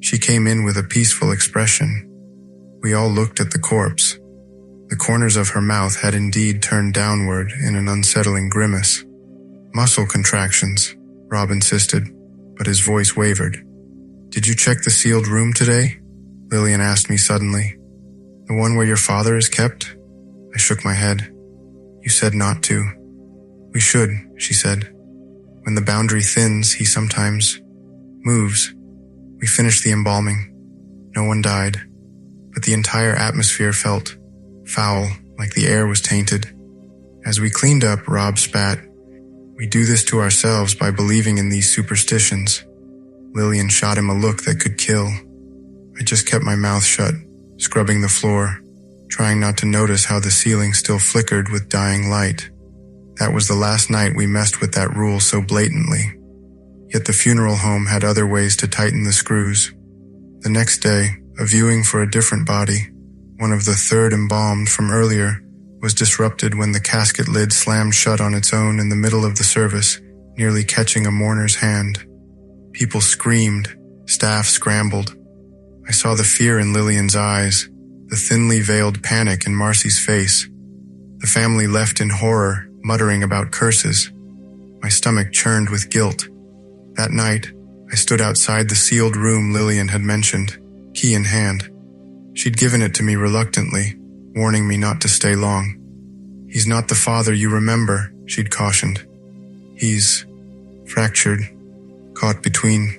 She came in with a peaceful expression. We all looked at the corpse. The corners of her mouth had indeed turned downward in an unsettling grimace. Muscle contractions, Rob insisted, but his voice wavered. Did you check the sealed room today? Lillian asked me suddenly. The one where your father is kept? I shook my head. You said not to. We should, she said. When the boundary thins, he sometimes moves. We finished the embalming. No one died, but the entire atmosphere felt foul, like the air was tainted. As we cleaned up, Rob spat, "We do this to ourselves by believing in these superstitions." Lillian shot him a look that could kill. I just kept my mouth shut, scrubbing the floor, trying not to notice how the ceiling still flickered with dying light. That was the last night we messed with that rule so blatantly. Yet the funeral home had other ways to tighten the screws. The next day, a viewing for a different body, one of the third embalmed from earlier, was disrupted when the casket lid slammed shut on its own in the middle of the service, nearly catching a mourner's hand. People screamed, staff scrambled. I saw the fear in Lillian's eyes, the thinly veiled panic in Marcy's face. The family left in horror, muttering about curses. My stomach churned with guilt. That night, I stood outside the sealed room Lillian had mentioned, key in hand. She'd given it to me reluctantly, warning me not to stay long. "He's not the father you remember," she'd cautioned. "He's fractured, caught between."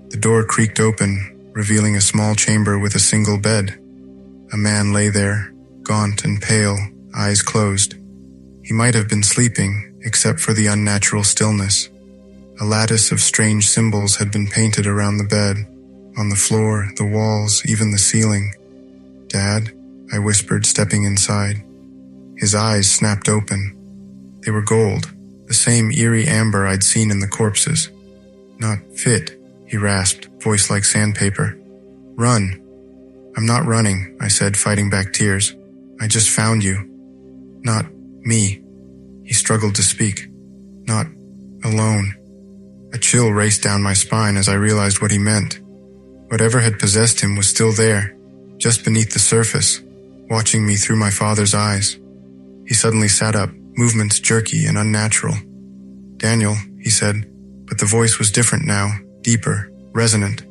The door creaked open, revealing a small chamber with a single bed. A man lay there, gaunt and pale, eyes closed. He might have been sleeping, except for the unnatural stillness. A lattice of strange symbols had been painted around the bed, on the floor, the walls, even the ceiling. "Dad?" I whispered, stepping inside. His eyes snapped open. They were gold, the same eerie amber I'd seen in the corpses. "Not fit," he rasped, voice like sandpaper. "Run." "I'm not running," I said, fighting back tears. "I just found you." "Not me." He struggled to speak. "Not alone." A chill raced down my spine as I realized what he meant. Whatever had possessed him was still there, just beneath the surface, watching me through my father's eyes. He suddenly sat up, movements jerky and unnatural. "Daniel," he said, but the voice was different now, deeper, resonant.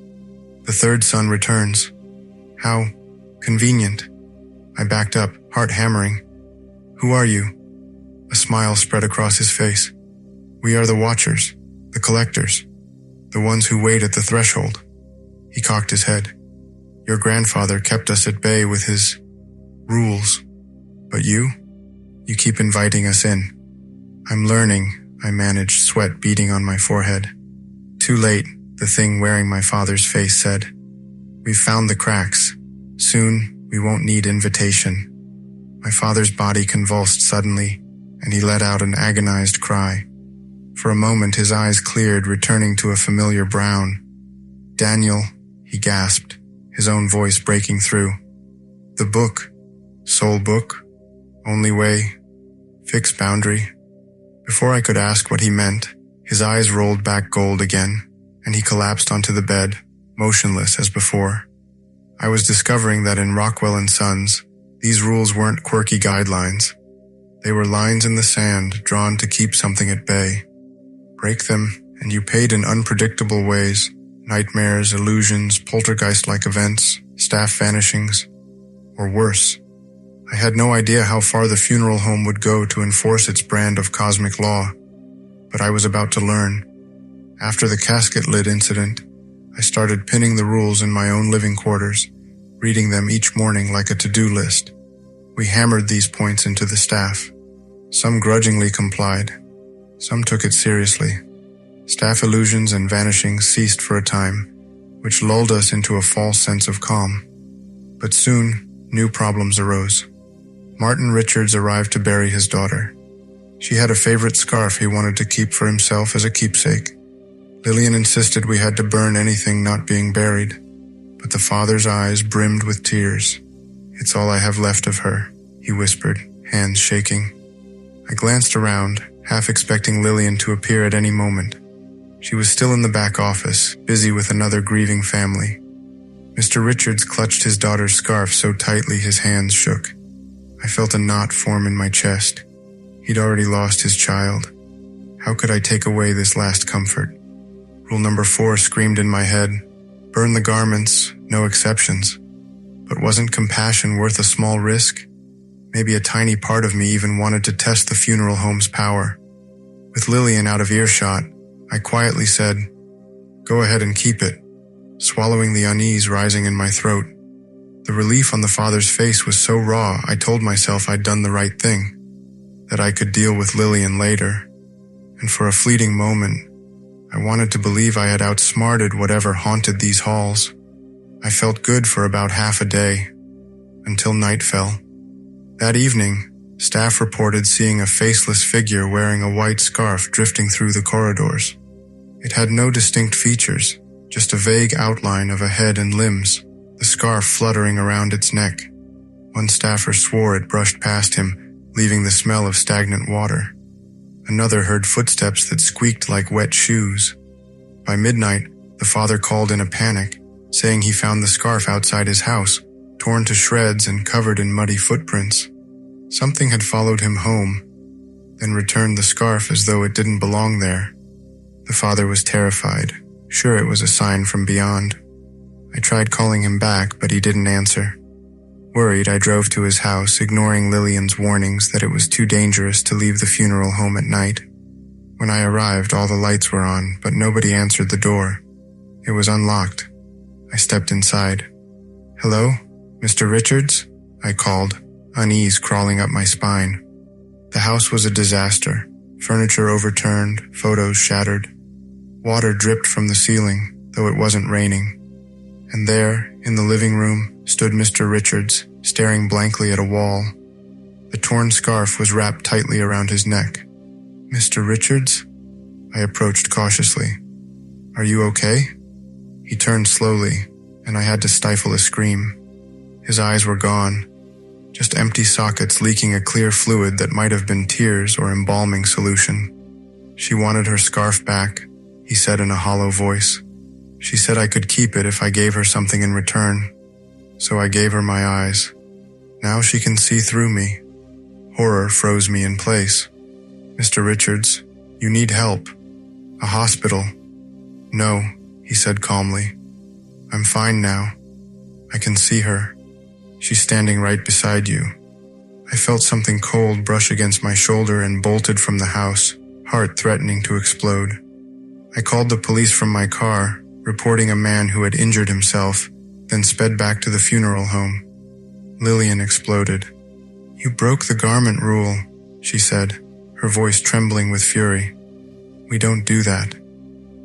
"The third son returns." "How convenient." I backed up, heart hammering. "Who are you?" A smile spread across his face. "We are the Watchers, the Collectors, the ones who wait at the threshold." He cocked his head. "Your grandfather kept us at bay with his rules. But you keep inviting us in." "I'm learning," I managed, sweat beading on my forehead. "Too late," the thing wearing my father's face said. "We've found the cracks. Soon, we won't need invitation." My father's body convulsed suddenly, and he let out an agonized cry. For a moment his eyes cleared, returning to a familiar brown. "Daniel," he gasped, his own voice breaking through. "The book. Soul book. Only way. Fix boundary." Before I could ask what he meant, his eyes rolled back gold again, and he collapsed onto the bed, motionless as before. I was discovering that in Rockwell and Sons, these rules weren't quirky guidelines. They were lines in the sand drawn to keep something at bay. Break them, and you paid in unpredictable ways: nightmares, illusions, poltergeist-like events, staff vanishings, or worse. I had no idea how far the funeral home would go to enforce its brand of cosmic law, but I was about to learn. After the casket lid incident, I started pinning the rules in my own living quarters, reading them each morning like a to-do list. We hammered these points into the staff. Some grudgingly complied. Some took it seriously. Staff illusions and vanishings ceased for a time, which lulled us into a false sense of calm. But soon, new problems arose. Martin Richards arrived to bury his daughter. She had a favorite scarf he wanted to keep for himself as a keepsake. Lillian insisted we had to burn anything not being buried, but the father's eyes brimmed with tears. "It's all I have left of her," he whispered, hands shaking. I glanced around, half expecting Lillian to appear at any moment. She was still in the back office, busy with another grieving family. Mr. Richards clutched his daughter's scarf so tightly his hands shook. I felt a knot form in my chest. He'd already lost his child. How could I take away this last comfort? Rule number 4 screamed in my head. Burn the garments, no exceptions. But wasn't compassion worth a small risk? Maybe a tiny part of me even wanted to test the funeral home's power. With Lillian out of earshot, I quietly said, "Go ahead and keep it," swallowing the unease rising in my throat. The relief on the father's face was so raw, I told myself I'd done the right thing, that I could deal with Lillian later. And for a fleeting moment, I wanted to believe I had outsmarted whatever haunted these halls. I felt good for about half a day, until night fell. That evening, staff reported seeing a faceless figure wearing a white scarf drifting through the corridors. It had no distinct features, just a vague outline of a head and limbs, the scarf fluttering around its neck. One staffer swore it brushed past him, leaving the smell of stagnant water. Another heard footsteps that squeaked like wet shoes. By midnight, the father called in a panic, saying he found the scarf outside his house, torn to shreds and covered in muddy footprints. Something had followed him home, then returned the scarf as though it didn't belong there. The father was terrified, sure it was a sign from beyond. I tried calling him back, but he didn't answer. Worried, I drove to his house, ignoring Lillian's warnings that it was too dangerous to leave the funeral home at night. When I arrived, all the lights were on, but nobody answered the door. It was unlocked. I stepped inside. "Hello, Mr. Richards?" I called, unease crawling up my spine. The house was a disaster. Furniture overturned, photos shattered. Water dripped from the ceiling, though it wasn't raining. And there, in the living room, stood Mr. Richards, staring blankly at a wall. The torn scarf was wrapped tightly around his neck. "Mr. Richards?" I approached cautiously. "Are you okay?" He turned slowly, and I had to stifle a scream. His eyes were gone, just empty sockets leaking a clear fluid that might have been tears or embalming solution. "She wanted her scarf back," he said in a hollow voice. "She said I could keep it if I gave her something in return. So I gave her my eyes. Now she can see through me." Horror froze me in place. "Mr. Richards, you need help. A hospital." "No," he said calmly. "I'm fine now. I can see her. She's standing right beside you." I felt something cold brush against my shoulder and bolted from the house, heart threatening to explode. I called the police from my car, reporting a man who had injured himself, then sped back to the funeral home. Lillian exploded. "You broke the garment rule," she said, her voice trembling with fury. "We don't do that.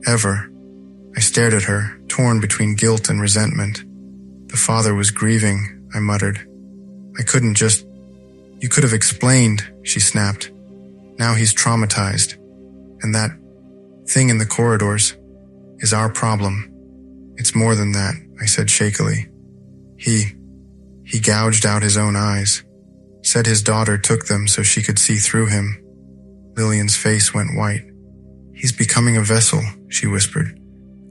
Ever." I stared at her, torn between guilt and resentment. "The father was grieving," I muttered. "I couldn't just—" "You could have explained," she snapped. "Now he's traumatized. And that thing in the corridors is our problem." "It's more than that," I said shakily. He gouged out his own eyes. Said his daughter took them so she could see through him." Lillian's face went white. "He's becoming a vessel," she whispered.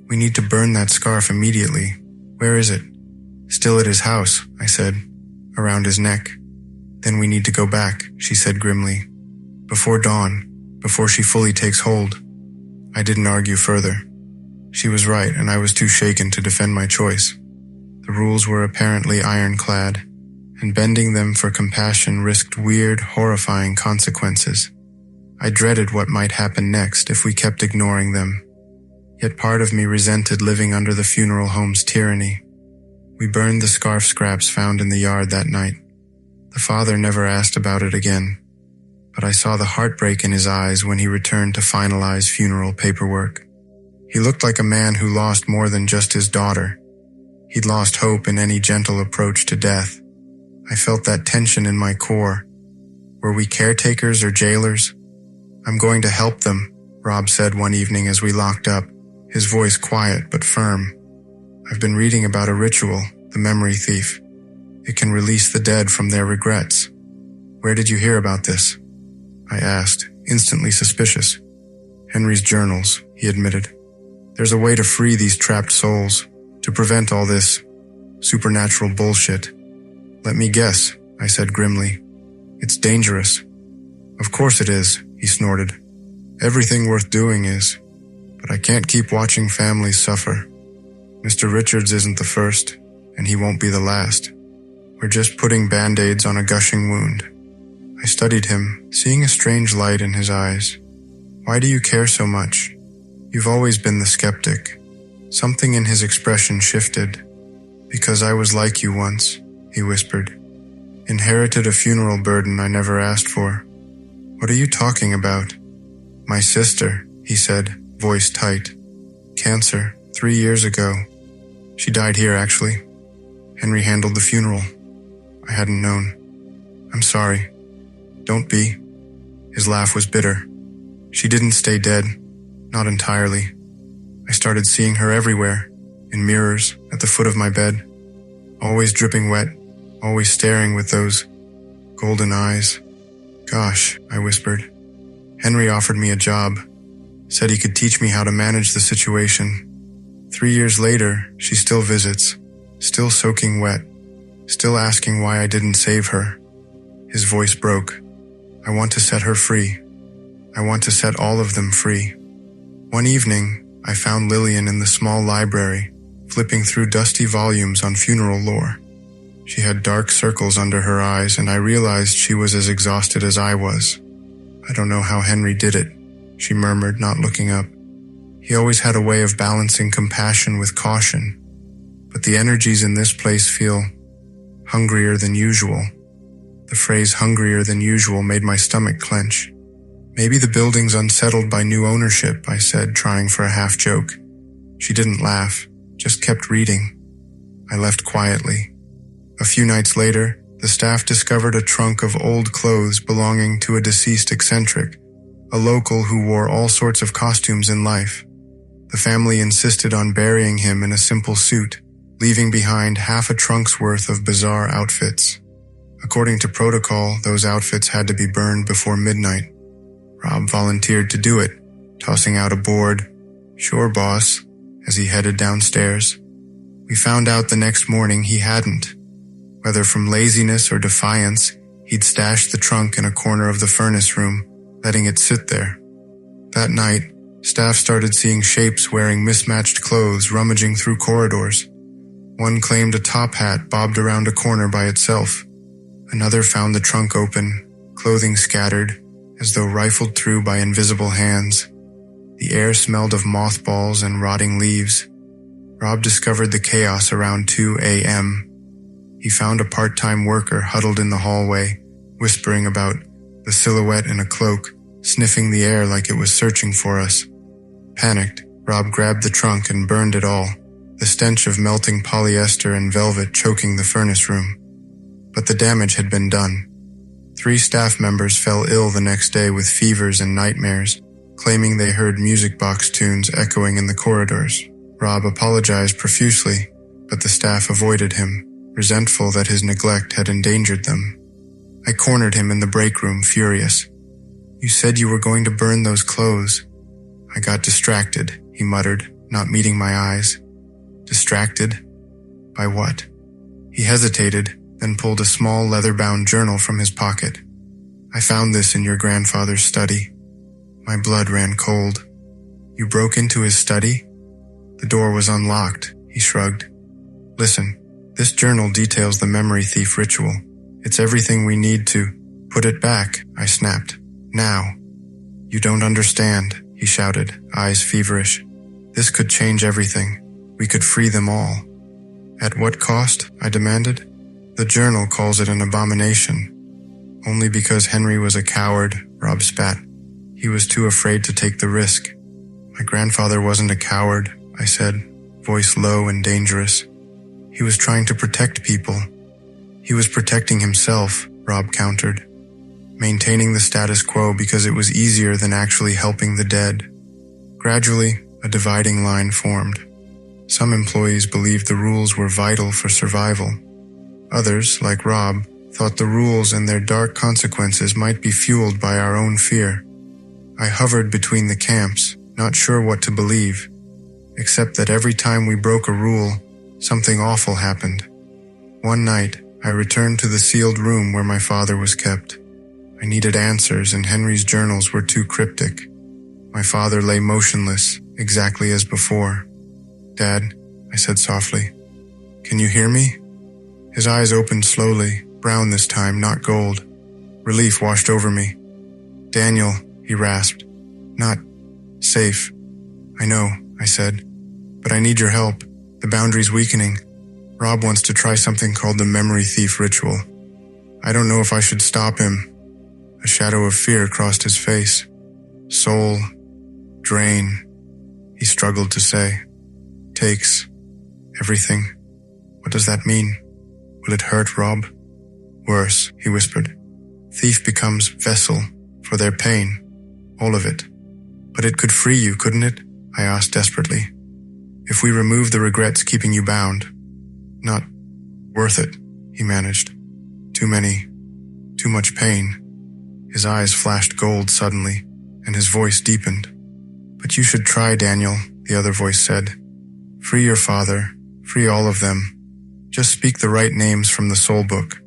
"We need to burn that scarf immediately. Where is it?" "Still at his house," I said, "around his neck." "Then we need to go back," she said grimly. "Before dawn, before she fully takes hold." I didn't argue further. She was right, and I was too shaken to defend my choice. The rules were apparently ironclad, and bending them for compassion risked weird, horrifying consequences. I dreaded what might happen next if we kept ignoring them. Yet part of me resented living under the funeral home's tyranny. We burned the scarf scraps found in the yard that night. The father never asked about it again, but I saw the heartbreak in his eyes when he returned to finalize funeral paperwork. He looked like a man who lost more than just his daughter. He'd lost hope in any gentle approach to death. I felt that tension in my core. Were we caretakers or jailers? "I'm going to help them," Rob said one evening as we locked up, his voice quiet but firm. "I've been reading about a ritual, the memory thief. It can release the dead from their regrets." "Where did you hear about this?" I asked, instantly suspicious. "Henry's journals," he admitted. "There's a way to free these trapped souls, to prevent all this supernatural bullshit." "Let me guess," I said grimly. "It's dangerous." "Of course it is," he snorted. "Everything worth doing is. But I can't keep watching families suffer. Mr. Richards isn't the first, and he won't be the last. We're just putting band-aids on a gushing wound." I studied him, seeing a strange light in his eyes. "Why do you care so much? You've always been the skeptic. Something in his expression shifted. Because I was like you once, he whispered. Inherited a funeral burden I never asked for. What are you talking about? My sister, he said, voice tight. Cancer, 3 years ago. She died here, actually. Henry handled the funeral. I hadn't known. I'm sorry. Don't be. His laugh was bitter. She didn't stay dead. Not entirely. I started seeing her everywhere, in mirrors, at the foot of my bed. Always dripping wet, always staring with those golden eyes. Gosh, I whispered. Henry offered me a job. Said he could teach me how to manage the situation. 3 years later, she still visits, still soaking wet, still asking why I didn't save her. His voice broke. I want to set her free. I want to set all of them free. One evening, I found Lillian in the small library, flipping through dusty volumes on funeral lore. She had dark circles under her eyes, and I realized she was as exhausted as I was. I don't know how Henry did it, she murmured, not looking up. He always had a way of balancing compassion with caution. But the energies in this place feel hungrier than usual. The phrase hungrier than usual made my stomach clench. Maybe the building's unsettled by new ownership, I said, trying for a half joke. She didn't laugh, just kept reading. I left quietly. A few nights later, the staff discovered a trunk of old clothes belonging to a deceased eccentric, a local who wore all sorts of costumes in life. The family insisted on burying him in a simple suit, leaving behind half a trunk's worth of bizarre outfits. According to protocol, those outfits had to be burned before midnight. Rob volunteered to do it, tossing out a bored, "Sure, boss," as he headed downstairs. We found out the next morning he hadn't. Whether from laziness or defiance, he'd stashed the trunk in a corner of the furnace room, letting it sit there. That night, staff started seeing shapes wearing mismatched clothes rummaging through corridors. One claimed a top hat bobbed around a corner by itself. Another found the trunk open, clothing scattered, as though rifled through by invisible hands. The air smelled of mothballs and rotting leaves. Rob discovered the chaos around 2 a.m. He found a part-time worker huddled in the hallway, whispering about the silhouette in a cloak, sniffing the air like it was searching for us. Panicked, Rob grabbed the trunk and burned it all, the stench of melting polyester and velvet choking the furnace room. But the damage had been done. 3 staff members fell ill the next day with fevers and nightmares, claiming they heard music box tunes echoing in the corridors. Rob apologized profusely, but the staff avoided him, resentful that his neglect had endangered them. I cornered him in the break room, furious. You said you were going to burn those clothes. I got distracted, he muttered, not meeting my eyes. Distracted? By what? He hesitated, then pulled a small leather-bound journal from his pocket. I found this in your grandfather's study. My blood ran cold. You broke into his study? The door was unlocked, he shrugged. Listen, this journal details the memory thief ritual. It's everything we need to put it back, I snapped. Now. You don't understand, he shouted, eyes feverish. This could change everything. We could free them all. At what cost? I demanded. The journal calls it an abomination. Only because Henry was a coward, Rob spat. He was too afraid to take the risk. My grandfather wasn't a coward, I said, voice low and dangerous. He was trying to protect people. He was protecting himself, Rob countered. Maintaining the status quo because it was easier than actually helping the dead. Gradually, a dividing line formed. Some employees believed the rules were vital for survival. Others, like Rob, thought the rules and their dark consequences might be fueled by our own fear. I hovered between the camps, not sure what to believe, except that every time we broke a rule, something awful happened. One night, I returned to the sealed room where my father was kept. I needed answers, and Henry's journals were too cryptic. My father lay motionless, exactly as before. Dad, I said softly, can you hear me? His eyes opened slowly, brown this time, not gold. Relief washed over me. Daniel, he rasped. Not safe. I know, I said, but I need your help. The boundary's weakening. Rob wants to try something called the memory thief ritual. I don't know if I should stop him. A shadow of fear crossed his face. Soul, drain, he struggled to say. Takes, everything. What does that mean? Will it hurt Rob? Worse, he whispered. Thief becomes vessel for their pain. All of it. But it could free you, couldn't it? I asked desperately. If we remove the regrets keeping you bound. Not worth it, he managed. Too much pain. His eyes flashed gold suddenly, and his voice deepened. But you should try, Daniel, the other voice said. Free your father, free all of them. Just speak the right names from the soul book.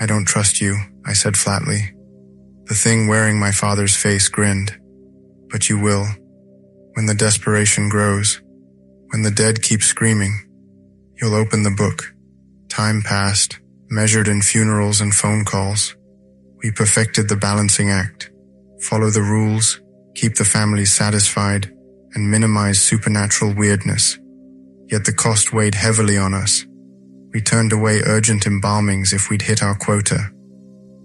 I don't trust you, I said flatly. The thing wearing my father's face grinned. But you will. When the desperation grows, when the dead keep screaming, you'll open the book. Time passed, measured in funerals and phone calls. We perfected the balancing act. Follow the rules, keep the family satisfied, and minimize supernatural weirdness. Yet the cost weighed heavily on us. We turned away urgent embalmings if we'd hit our quota.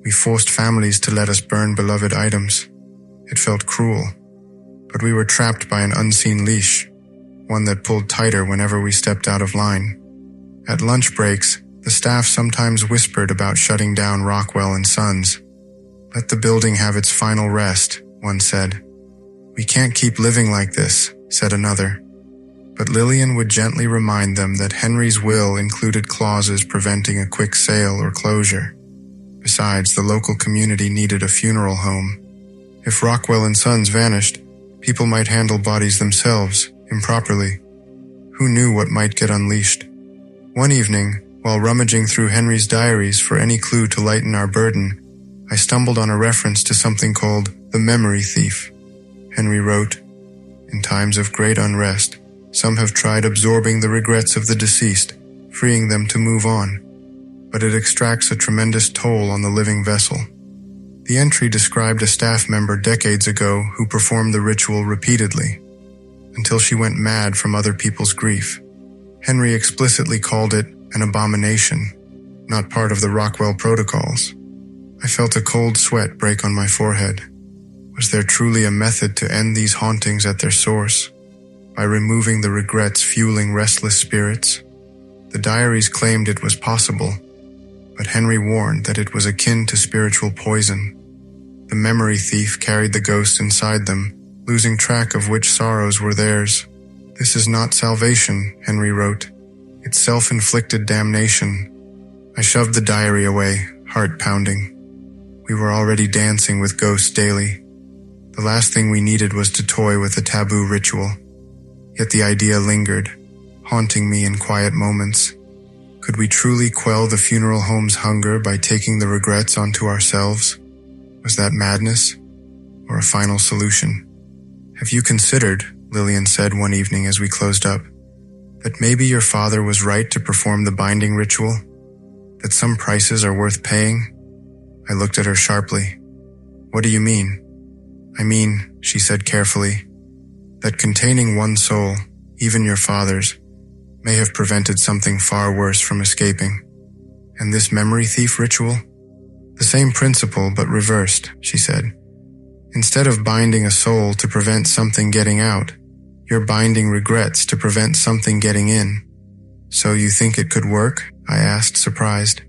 We forced families to let us burn beloved items. It felt cruel. But we were trapped by an unseen leash, one that pulled tighter whenever we stepped out of line. At lunch breaks, the staff sometimes whispered about shutting down Rockwell and Sons. Let the building have its final rest, one said. We can't keep living like this, said another. But Lillian would gently remind them that Henry's will included clauses preventing a quick sale or closure. Besides, the local community needed a funeral home. If Rockwell and Sons vanished, people might handle bodies themselves, improperly. Who knew what might get unleashed? One evening, while rummaging through Henry's diaries for any clue to lighten our burden, I stumbled on a reference to something called the memory thief. Henry wrote, In times of great unrest, some have tried absorbing the regrets of the deceased, freeing them to move on. But it extracts a tremendous toll on the living vessel. The entry described a staff member decades ago who performed the ritual repeatedly, until she went mad from other people's grief. Henry explicitly called it an abomination, not part of the Rockwell protocols. I felt a cold sweat break on my forehead. Was there truly a method to end these hauntings at their source? By removing the regrets fueling restless spirits? The diaries claimed it was possible, but Henry warned that it was akin to spiritual poison. The memory thief carried the ghost inside them, losing track of which sorrows were theirs. This is not salvation, Henry wrote. It's self-inflicted damnation. I shoved the diary away, heart pounding. We were already dancing with ghosts daily. The last thing we needed was to toy with a taboo ritual. Yet the idea lingered, haunting me in quiet moments. Could we truly quell the funeral home's hunger by taking the regrets onto ourselves? Was that madness, or a final solution? Have you considered, Lillian said one evening as we closed up, that maybe your father was right to perform the binding ritual? That some prices are worth paying? I looked at her sharply. What do you mean? I mean, she said carefully, that containing one soul, even your father's, may have prevented something far worse from escaping. And this memory thief ritual? The same principle, but reversed, she said. Instead of binding a soul to prevent something getting out, you're binding regrets to prevent something getting in. So you think it could work? I asked, surprised.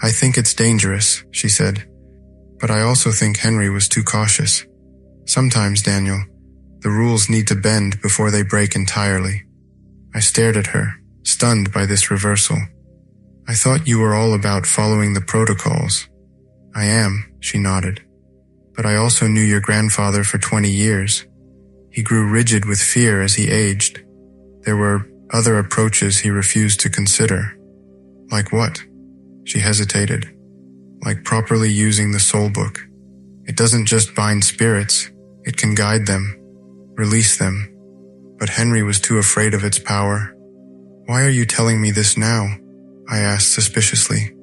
I think it's dangerous, she said. But I also think Henry was too cautious. Sometimes, Daniel, the rules need to bend before they break entirely. I stared at her, stunned by this reversal. I thought you were all about following the protocols. I am, she nodded. But I also knew your grandfather for 20 years. He grew rigid with fear as he aged. There were other approaches he refused to consider. Like what? She hesitated. Like properly using the soul book. It doesn't just bind spirits, it can guide them, release them. But Henry was too afraid of its power. Why are you telling me this now? I asked suspiciously.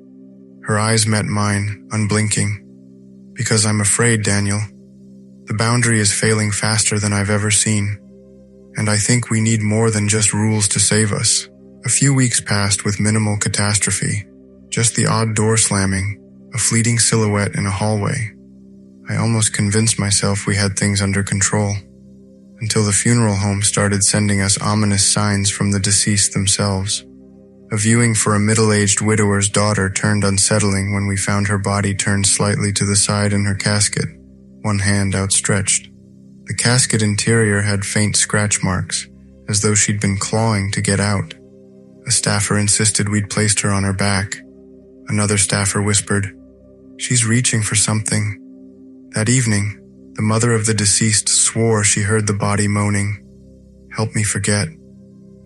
Her eyes met mine, unblinking. Because I'm afraid, Daniel. The boundary is failing faster than I've ever seen. And I think we need more than just rules to save us. A few weeks passed with minimal catastrophe. Just the odd door slamming, a fleeting silhouette in a hallway. I almost convinced myself we had things under control. Until the funeral home started sending us ominous signs from the deceased themselves. A viewing for a middle-aged widower's daughter turned unsettling when we found her body turned slightly to the side in her casket, one hand outstretched. The casket interior had faint scratch marks, as though she'd been clawing to get out. A staffer insisted we'd placed her on her back. Another staffer whispered, "She's reaching for something." That evening, the mother of the deceased swore she heard the body moaning, "Help me forget."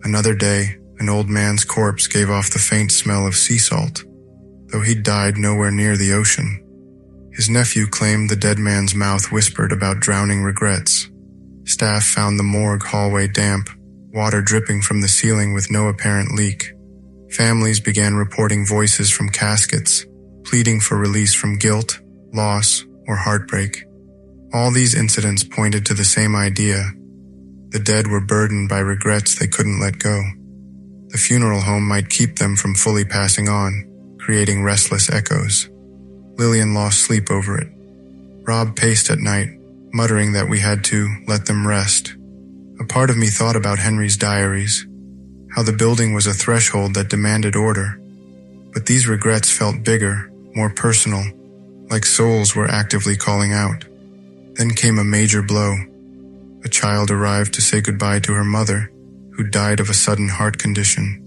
Another day, an old man's corpse gave off the faint smell of sea salt, though he'd died nowhere near the ocean. His nephew claimed the dead man's mouth whispered about drowning regrets. Staff found the morgue hallway damp, water dripping from the ceiling with no apparent leak. Families began reporting voices from caskets, pleading for release from guilt, loss, or heartbreak. All these incidents pointed to the same idea. The dead were burdened by regrets they couldn't let go. The funeral home might keep them from fully passing on, creating restless echoes. Lillian lost sleep over it. Rob paced at night, muttering that we had to let them rest. A part of me thought about Henry's diaries, how the building was a threshold that demanded order. But these regrets felt bigger, more personal, like souls were actively calling out. Then came a major blow. A child arrived to say goodbye to her mother, who died of a sudden heart condition.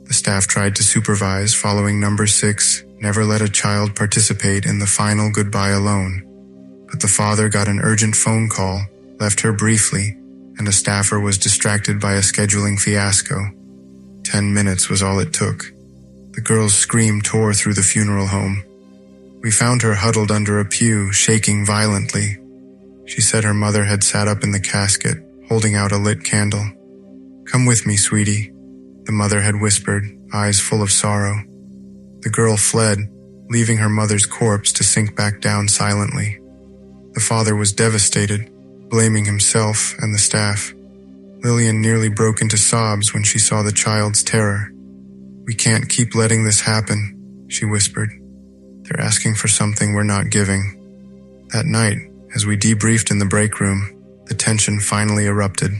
The staff tried to supervise, following number 6, never let a child participate in the final goodbye alone. But the father got an urgent phone call, left her briefly, and a staffer was distracted by a scheduling fiasco. 10 minutes was all it took. The girl's scream tore through the funeral home. We found her huddled under a pew, shaking violently. She said her mother had sat up in the casket, holding out a lit candle. "Come with me, sweetie," the mother had whispered, eyes full of sorrow. The girl fled, leaving her mother's corpse to sink back down silently. The father was devastated, blaming himself and the staff. Lillian nearly broke into sobs when she saw the child's terror. "We can't keep letting this happen," she whispered. "They're asking for something we're not giving." That night, as we debriefed in the break room, the tension finally erupted.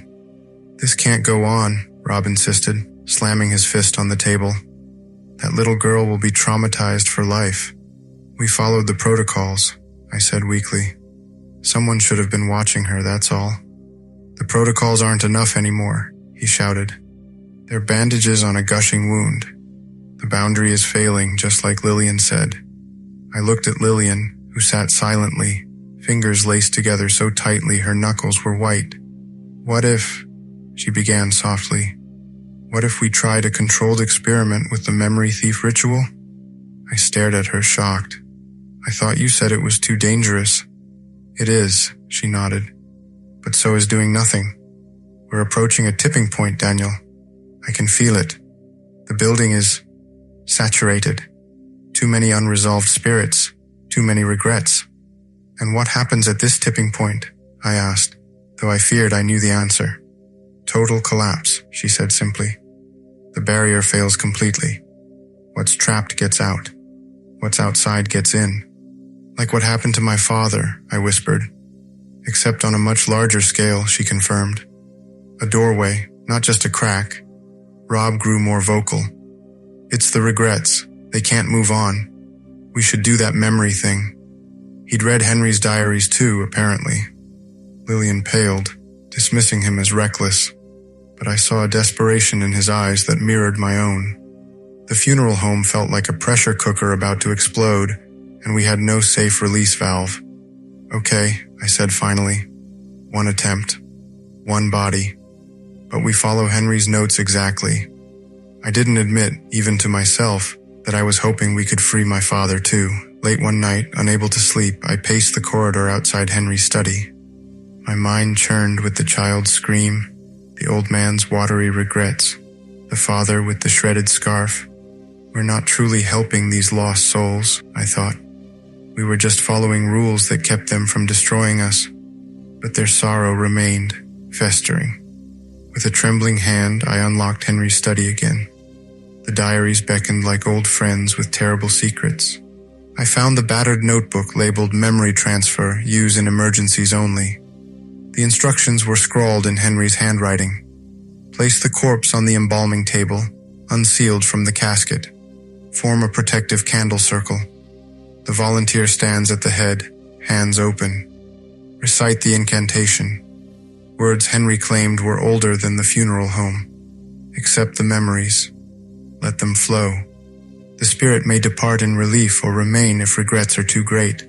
"This can't go on," Rob insisted, slamming his fist on the table. "That little girl will be traumatized for life." "We followed the protocols," I said weakly. "Someone should have been watching her, that's all." "The protocols aren't enough anymore," he shouted. "They're bandages on a gushing wound. The boundary is failing, just like Lillian said." I looked at Lillian, who sat silently, fingers laced together so tightly her knuckles were white. "What if," she began softly, "what if we tried a controlled experiment with the memory thief ritual?" I stared at her, shocked. "I thought you said it was too dangerous." "It is," she nodded. "But so is doing nothing. We're approaching a tipping point, Daniel. I can feel it. The building is saturated. Too many unresolved spirits, too many regrets." "And what happens at this tipping point?" I asked, though I feared I knew the answer. "Total collapse," she said simply. "The barrier fails completely. What's trapped gets out. What's outside gets in." "Like what happened to my father," I whispered. "Except on a much larger scale," she confirmed. "A doorway, not just a crack." Rob grew more vocal. "It's the regrets. They can't move on. We should do that memory thing." He'd read Henry's diaries too, apparently. Lillian paled, dismissing him as reckless, but I saw a desperation in his eyes that mirrored my own. The funeral home felt like a pressure cooker about to explode, and we had no safe release valve. "Okay," I said finally. "One attempt. One body. But we follow Henry's notes exactly." I didn't admit, even to myself, that I was hoping we could free my father too. Late one night, unable to sleep, I paced the corridor outside Henry's study. My mind churned with the child's scream, the old man's watery regrets, the father with the shredded scarf. We're not truly helping these lost souls, I thought. We were just following rules that kept them from destroying us. But their sorrow remained, festering. With a trembling hand, I unlocked Henry's study again. The diaries beckoned like old friends with terrible secrets. I found the battered notebook labeled Memory Transfer, Use in Emergencies Only. The instructions were scrawled in Henry's handwriting. Place the corpse on the embalming table, unsealed from the casket. Form a protective candle circle. The volunteer stands at the head, hands open. Recite the incantation. Words Henry claimed were older than the funeral home. Accept the memories. Let them flow. The spirit may depart in relief or remain if regrets are too great.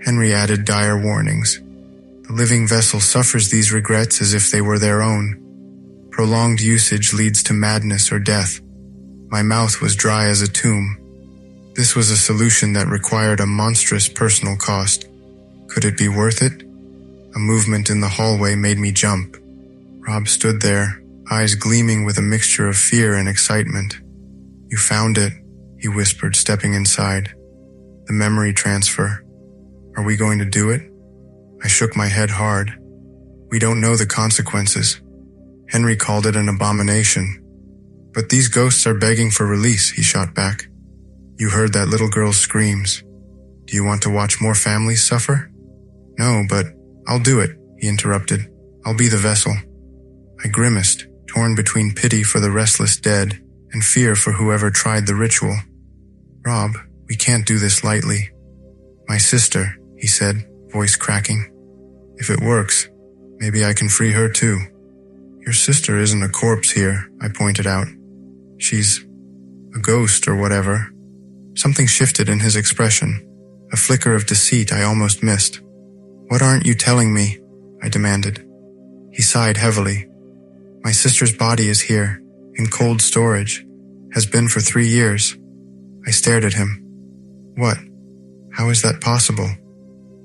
Henry added dire warnings. The living vessel suffers these regrets as if they were their own. Prolonged usage leads to madness or death. My mouth was dry as a tomb. This was a solution that required a monstrous personal cost. Could it be worth it? A movement in the hallway made me jump. Rob stood there, eyes gleaming with a mixture of fear and excitement. You found it, he whispered, stepping inside. The memory transfer. Are we going to do it? I shook my head hard. We don't know the consequences. Henry called it an abomination. But these ghosts are begging for release, he shot back. You heard that little girl's screams. Do you want to watch more families suffer? No, but I'll do it, he interrupted. I'll be the vessel. I grimaced, torn between pity for the restless dead and fear for whoever tried the ritual. Rob, we can't do this lightly. My sister, he said, voice cracking. If it works, maybe I can free her too. Your sister isn't a corpse here, I pointed out. She's a ghost or whatever. Something shifted in his expression, a flicker of deceit I almost missed. What aren't you telling me? I demanded. He sighed heavily. My sister's body is here, in cold storage, has been for 3 years. I stared at him. What? How is that possible?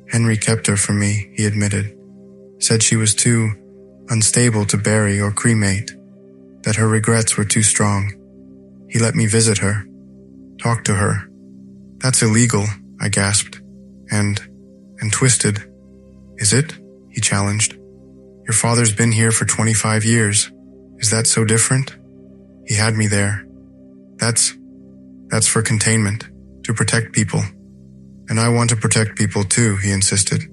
Henry kept her from me, he admitted. Said she was too unstable to bury or cremate, that her regrets were too strong. He let me visit her, talk to her. That's illegal, I gasped, and twisted. Is it? He challenged. Your father's been here for 25 years. Is that so different? He had me there. That's for containment, to protect people. And I want to protect people too, he insisted,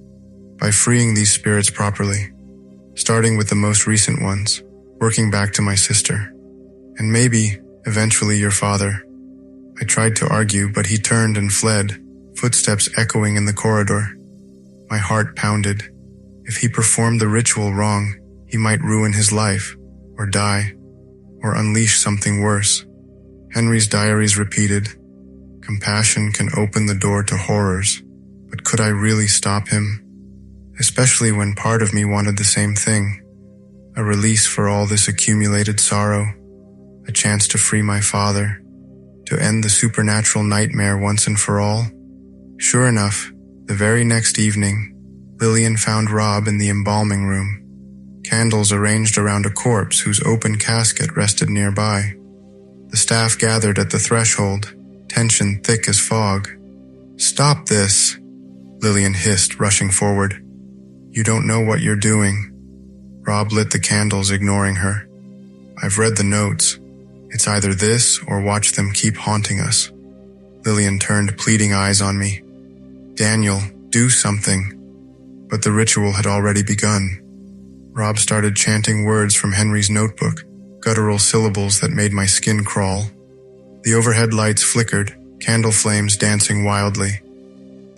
by freeing these spirits properly, starting with the most recent ones, working back to my sister, and maybe, eventually, your father. I tried to argue, but he turned and fled, footsteps echoing in the corridor. My heart pounded. If he performed the ritual wrong, he might ruin his life, or die, or unleash something worse. Henry's diaries repeated, compassion can open the door to horrors, but could I really stop him? Especially when part of me wanted the same thing, a release for all this accumulated sorrow, a chance to free my father, to end the supernatural nightmare once and for all. Sure enough, the very next evening, Lillian found Rob in the embalming room, candles arranged around a corpse whose open casket rested nearby. The staff gathered at the threshold, tension thick as fog. Stop this, Lillian hissed, rushing forward. You don't know what you're doing. Rob lit the candles, ignoring her. I've read the notes. It's either this or watch them keep haunting us. Lillian turned pleading eyes on me. Daniel, do something. But the ritual had already begun. Rob started chanting words from Henry's notebook, guttural syllables that made my skin crawl. The overhead lights flickered, candle flames dancing wildly.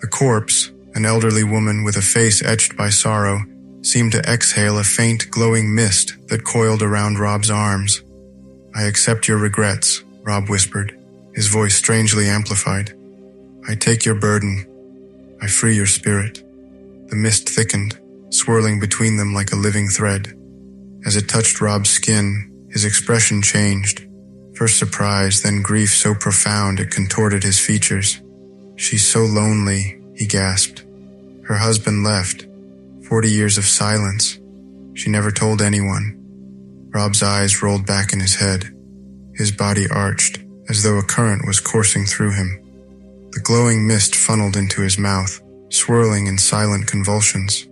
The corpse, an elderly woman with a face etched by sorrow, seemed to exhale a faint, glowing mist that coiled around Rob's arms. I accept your regrets, Rob whispered, his voice strangely amplified. I take your burden. I free your spirit. The mist thickened, swirling between them like a living thread. As it touched Rob's skin, his expression changed. First surprise, then grief so profound it contorted his features. She's so lonely, he gasped. Her husband left. 40 years of silence. She never told anyone. Rob's eyes rolled back in his head. His body arched, as though a current was coursing through him. The glowing mist funneled into his mouth, swirling in silent convulsions.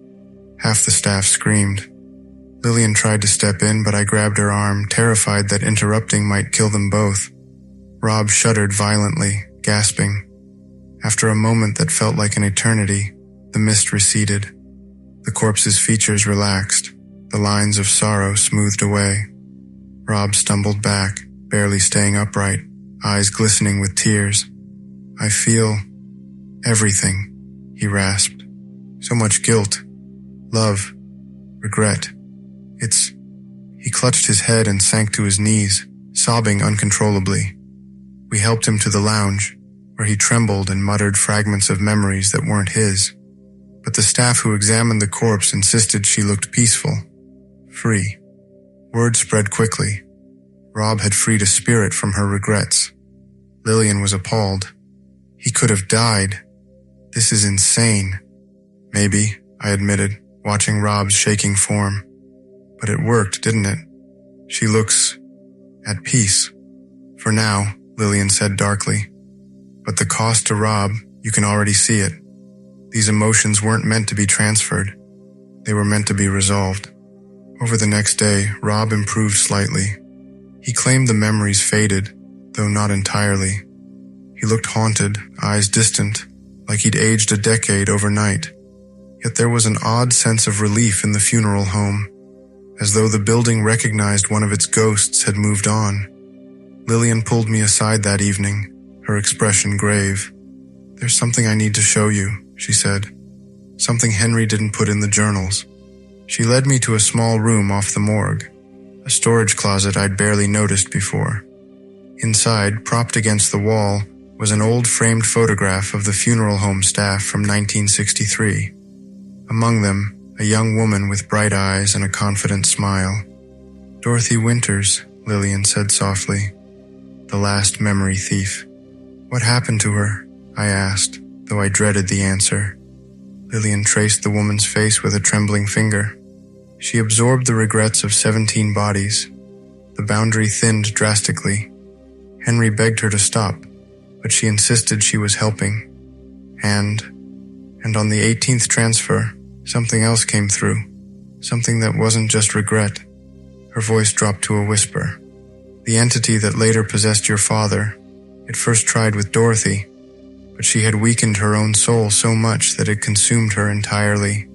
Half the staff screamed. Lillian tried to step in, but I grabbed her arm, terrified that interrupting might kill them both. Rob shuddered violently, gasping. After a moment that felt like an eternity, the mist receded. The corpse's features relaxed, the lines of sorrow smoothed away. Rob stumbled back, barely staying upright, eyes glistening with tears. "I feel everything," he rasped. "So much guilt, love, regret. He clutched his head and sank to his knees, sobbing uncontrollably. We helped him to the lounge, where he trembled and muttered fragments of memories that weren't his. But the staff who examined the corpse insisted she looked peaceful, free. Word spread quickly. Rob had freed a spirit from her regrets. Lillian was appalled. "He could have died. This is insane." "Maybe," I admitted, watching Rob's shaking form. "But it worked, didn't it? She looks at peace." "For now," Lillian said darkly. "But the cost to Rob, you can already see it. These emotions weren't meant to be transferred. They were meant to be resolved." Over the next day, Rob improved slightly. He claimed the memories faded, though not entirely. He looked haunted, eyes distant, like he'd aged a decade overnight. Yet there was an odd sense of relief in the funeral home, as though the building recognized one of its ghosts had moved on. Lillian pulled me aside that evening, her expression grave. "There's something I need to show you," she said. "Something Henry didn't put in the journals." She led me to a small room off the morgue, a storage closet I'd barely noticed before. Inside, propped against the wall, was an old framed photograph of the funeral home staff from 1963. Among them, a young woman with bright eyes and a confident smile. "Dorothy Winters," Lillian said softly. "The last memory thief." "What happened to her?" I asked, though I dreaded the answer. Lillian traced the woman's face with a trembling finger. She absorbed the regrets of 17 bodies. The boundary thinned drastically. Henry begged her to stop, but she insisted she was helping. And on the 18th transfer, something else came through. Something that wasn't just regret. Her voice dropped to a whisper. "The entity that later possessed your father, it first tried with Dorothy, but she had weakened her own soul so much that it consumed her entirely."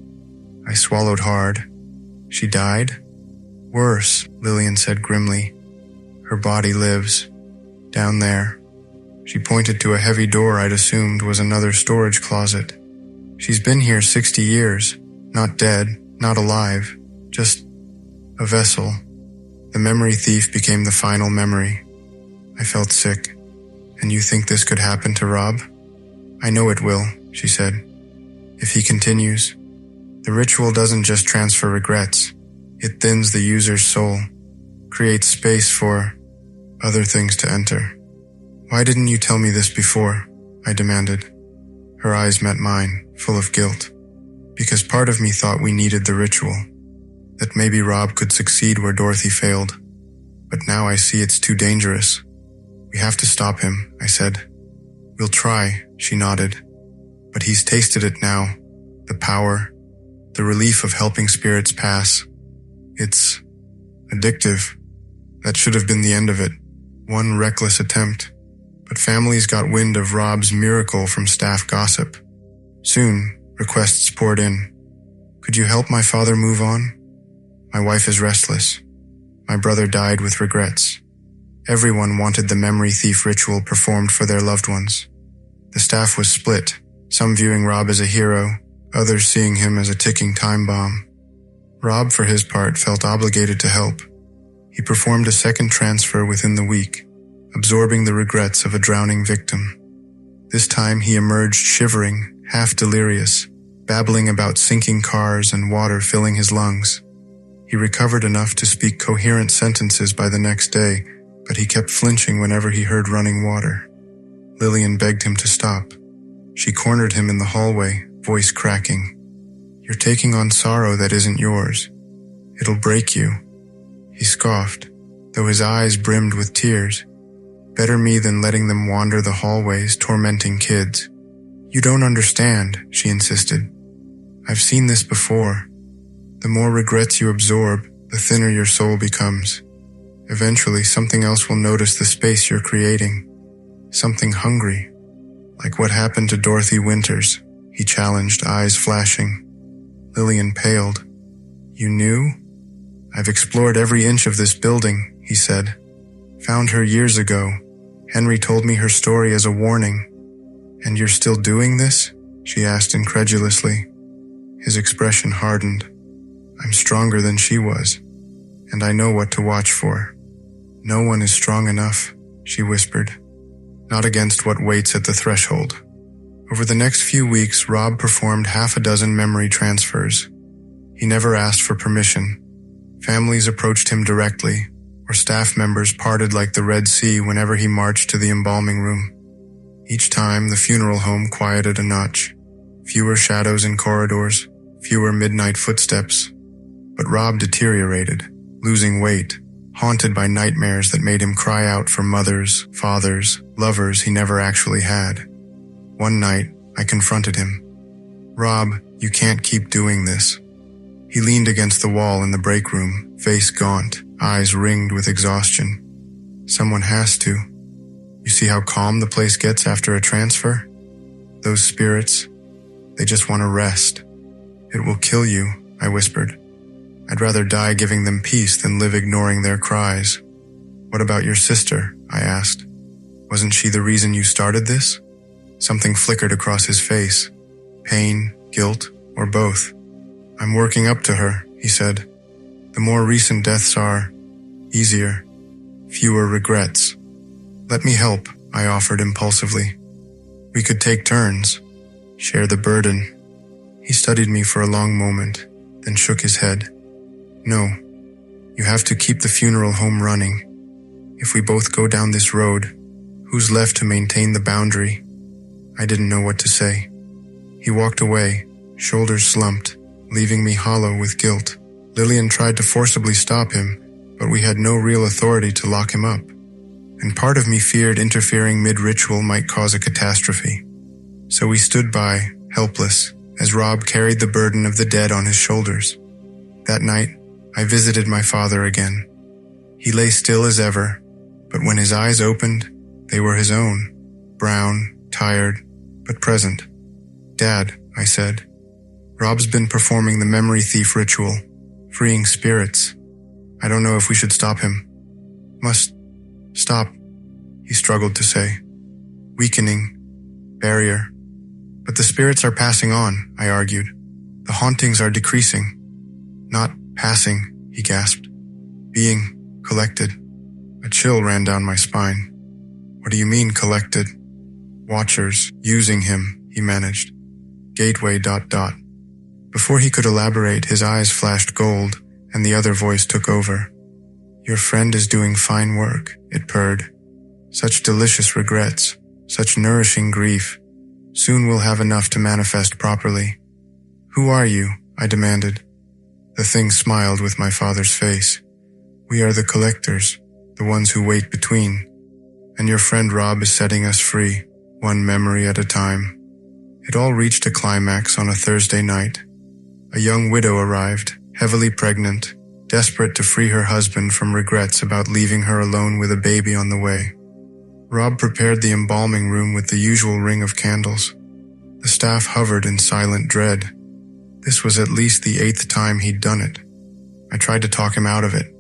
I swallowed hard. "She died?" "Worse," Lillian said grimly. "Her body lives. Down there." She pointed to a heavy door I'd assumed was another storage closet. "She's been here 60 years, not dead, not alive, just a vessel." The memory thief became the final memory. I felt sick. "And you think this could happen to Rob?" "I know it will," she said. "If he continues. The ritual doesn't just transfer regrets. It thins the user's soul, creates space for other things to enter." "Why didn't you tell me this before?" I demanded. Her eyes met mine, full of guilt. "Because part of me thought we needed the ritual, that maybe Rob could succeed where Dorothy failed. But now I see it's too dangerous. We have to stop him," I said. "We'll try," she nodded. "But he's tasted it now, the power, the relief of helping spirits pass. It's addictive. That should have been the end of it. One reckless attempt. But families got wind of Rob's miracle from staff gossip. Soon, requests poured in. Could you help my father move on? My wife is restless. My brother died with regrets. Everyone wanted the memory thief ritual performed for their loved ones. The staff was split, some viewing Rob as a hero, others seeing him as a ticking time bomb. Rob, for his part, felt obligated to help. He performed a second transfer within the week, absorbing the regrets of a drowning victim. This time he emerged shivering, half delirious, babbling about sinking cars and water filling his lungs. He recovered enough to speak coherent sentences by the next day, but he kept flinching whenever he heard running water. Lillian begged him to stop. She cornered him in the hallway, voice cracking. "You're taking on sorrow that isn't yours. It'll break you." He scoffed, though his eyes brimmed with tears. "Better me than letting them wander the hallways, tormenting kids." "You don't understand," she insisted. "I've seen this before. The more regrets you absorb, the thinner your soul becomes. Eventually, something else will notice the space you're creating. Something hungry. Like what happened to Dorothy Winters, he challenged, eyes flashing. Lillian paled. You knew? I've explored every inch of this building, he said. Found her years ago. Henry told me her story as a warning. And you're still doing this? She asked incredulously. His expression hardened. I'm stronger than she was, and I know what to watch for. No one is strong enough, she whispered. Not against what waits at the threshold. Over the next few weeks, Rob performed 6 memory transfers. He never asked for permission. Families approached him directly, or staff members parted like the Red Sea whenever he marched to the embalming room. Each time, the funeral home quieted a notch. Fewer shadows in corridors, fewer midnight footsteps. But Rob deteriorated, losing weight, haunted by nightmares that made him cry out for mothers, fathers, lovers he never actually had. One night, I confronted him. Rob, you can't keep doing this. He leaned against the wall in the break room, face gaunt, eyes ringed with exhaustion. Someone has to. You see how calm the place gets after a transfer? Those spirits, they just want to rest. It will kill you, I whispered. I'd rather die giving them peace than live ignoring their cries. What about your sister? I asked. Wasn't she the reason you started this? Something flickered across his face. Pain, guilt, or both. I'm working up to her, he said. The more recent deaths are easier, fewer regrets. Let me help, I offered impulsively. We could take turns, share the burden. He studied me for a long moment, then shook his head. No, you have to keep the funeral home running. If we both go down this road, who's left to maintain the boundary? I didn't know what to say. He walked away, shoulders slumped, leaving me hollow with guilt. Lillian tried to forcibly stop him, but we had no real authority to lock him up. And part of me feared interfering mid-ritual might cause a catastrophe. So we stood by, helpless, as Rob carried the burden of the dead on his shoulders. That night, I visited my father again. He lay still as ever, but when his eyes opened, they were his own, brown, tired, but present. Dad, I said, Rob's been performing the memory thief ritual, freeing spirits. I don't know if we should stop him. Must stop, he struggled to say. Weakening, barrier. But the spirits are passing on, I argued. The hauntings are decreasing. Not passing, he gasped. Being collected. A chill ran down my spine. What do you mean collected? Watchers, using him, he managed. Gateway ... Before he could elaborate, his eyes flashed gold, and the other voice took over. Your friend is doing fine work, it purred. Such delicious regrets, such nourishing grief. Soon we'll have enough to manifest properly. Who are you? I demanded. The thing smiled with my father's face. We are the collectors, the ones who wait between. And your friend Rob is setting us free, one memory at a time. It all reached a climax on a Thursday night. A young widow arrived, heavily pregnant, desperate to free her husband from regrets about leaving her alone with a baby on the way. Rob prepared the embalming room with the usual ring of candles. The staff hovered in silent dread. This was at least the 8th time he'd done it. I tried to talk him out of it.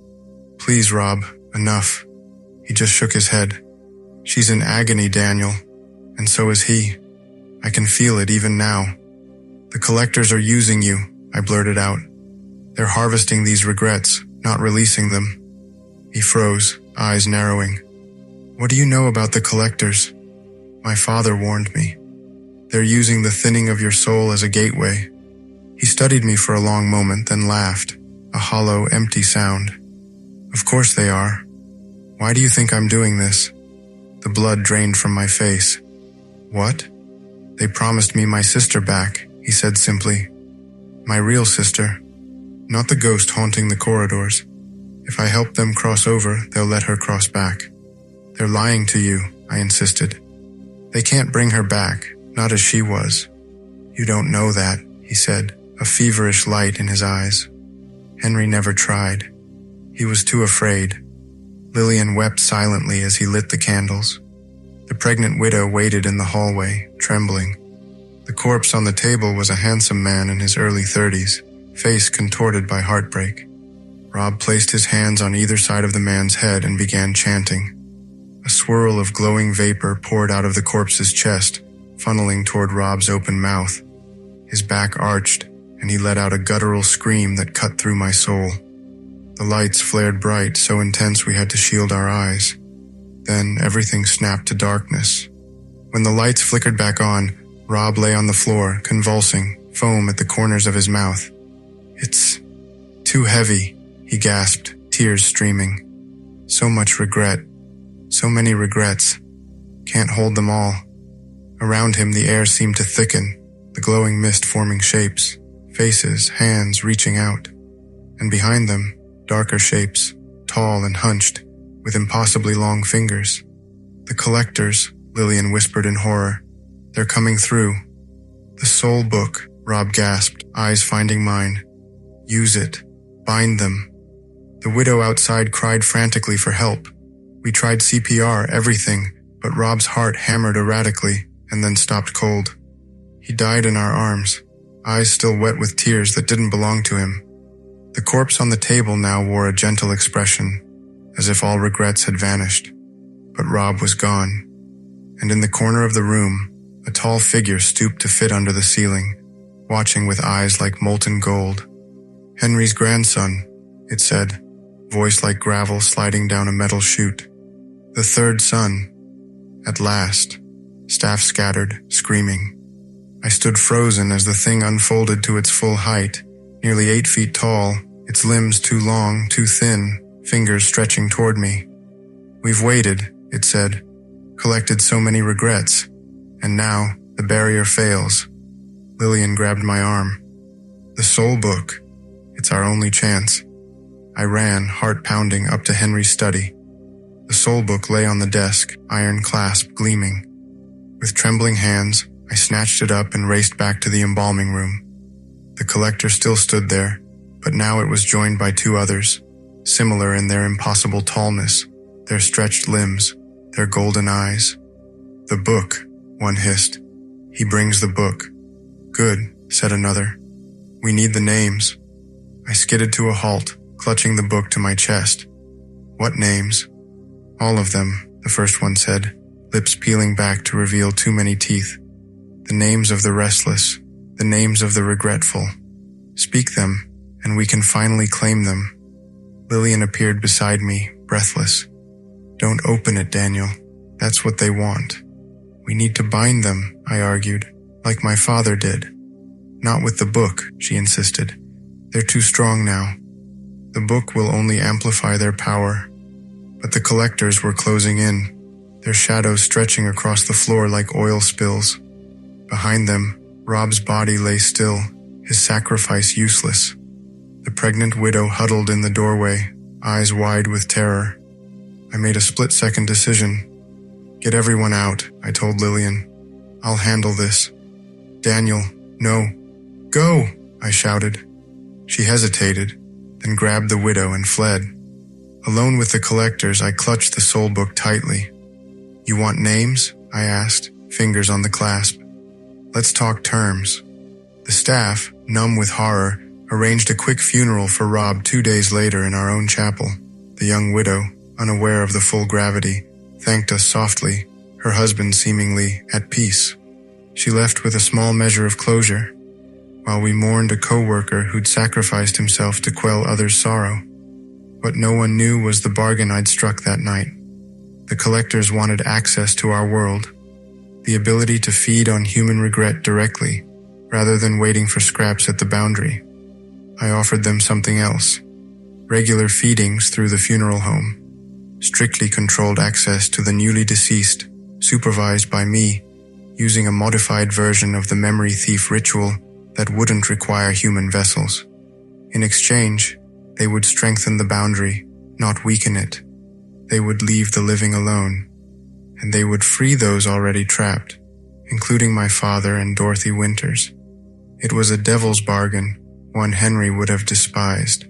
Please, Rob, enough. He just shook his head. She's in agony, Daniel, and so is he. I can feel it even now. The collectors are using you, I blurted out. They're harvesting these regrets, not releasing them. He froze, eyes narrowing. What do you know about the collectors? My father warned me. They're using the thinning of your soul as a gateway. He studied me for a long moment, then laughed, a hollow, empty sound. Of course they are. Why do you think I'm doing this? The blood drained from my face. What? They promised me my sister back, he said simply. My real sister, not the ghost haunting the corridors. If I help them cross over, they'll let her cross back. They're lying to you, I insisted. They can't bring her back, not as she was. You don't know that, he said, a feverish light in his eyes. Henry never tried. He was too afraid. Lillian wept silently as he lit the candles. The pregnant widow waited in the hallway, trembling. The corpse on the table was a handsome man in his early 30s, face contorted by heartbreak. Rob placed his hands on either side of the man's head and began chanting. A swirl of glowing vapor poured out of the corpse's chest, funneling toward Rob's open mouth. His back arched, and he let out a guttural scream that cut through my soul. The lights flared bright, so intense we had to shield our eyes. Then everything snapped to darkness. When the lights flickered back on, Rob lay on the floor, convulsing, foam at the corners of his mouth. "It's too heavy," he gasped, tears streaming. "So much regret. So many regrets. Can't hold them all." Around him the air seemed to thicken, the glowing mist forming shapes, faces, hands reaching out. And behind them, darker shapes, tall and hunched, with impossibly long fingers. "The collectors," Lillian whispered in horror. "They're coming through." "The soul book," Rob gasped, eyes finding mine. "Use it. Bind them." The widow outside cried frantically for help. We tried CPR, everything, but Rob's heart hammered erratically and then stopped cold. He died in our arms, eyes still wet with tears that didn't belong to him. The corpse on the table now wore a gentle expression, as if all regrets had vanished. But Rob was gone, and in the corner of the room, a tall figure stooped to fit under the ceiling, watching with eyes like molten gold. "Henry's grandson," it said, voice like gravel sliding down a metal chute. "The third son." At last. Staff scattered, screaming. I stood frozen as the thing unfolded to its full height, nearly 8 feet tall, its limbs too long, too thin, fingers stretching toward me. "We've waited," it said, "collected so many regrets, and now the barrier fails." Lillian grabbed my arm. "The soul book. It's our only chance." I ran, heart pounding, up to Henry's study. The soul book lay on the desk, iron clasp gleaming. With trembling hands, I snatched it up and raced back to the embalming room. The collector still stood there, but now it was joined by 2 others, similar in their impossible tallness, their stretched limbs, their golden eyes. "The book," one hissed. "He brings the book." "Good," said another. "We need the names." I skidded to a halt, clutching the book to my chest. "What names?" "All of them," the first one said, lips peeling back to reveal too many teeth. "The names of the restless, the names of the regretful. Speak them, and we can finally claim them." Lillian appeared beside me, breathless. "Don't open it, Daniel. That's what they want." "We need to bind them," I argued, "like my father did." "Not with the book," she insisted. "They're too strong now. The book will only amplify their power." But the collectors were closing in, their shadows stretching across the floor like oil spills. Behind them, Rob's body lay still, his sacrifice useless. The pregnant widow huddled in the doorway, eyes wide with terror. I made a split-second decision. "Get everyone out," I told Lillian. "I'll handle this." "Daniel, no." "Go!" I shouted. She hesitated, then grabbed the widow and fled. Alone with the collectors, I clutched the soul book tightly. "You want names?" I asked, fingers on the clasp. "Let's talk terms." The staff, numb with horror, arranged a quick funeral for Rob 2 days later in our own chapel. The young widow, unaware of the full gravity, thanked us softly, her husband seemingly at peace. She left with a small measure of closure, while we mourned a co-worker who'd sacrificed himself to quell others' sorrow. What no one knew was the bargain I'd struck that night. The collectors wanted access to our world, the ability to feed on human regret directly, rather than waiting for scraps at the boundary. I offered them something else: regular feedings through the funeral home, strictly controlled access to the newly deceased, supervised by me, using a modified version of the memory thief ritual that wouldn't require human vessels. In exchange, they would strengthen the boundary, not weaken it. They would leave the living alone, and they would free those already trapped, including my father and Dorothy Winters. It was a devil's bargain, one Henry would have despised.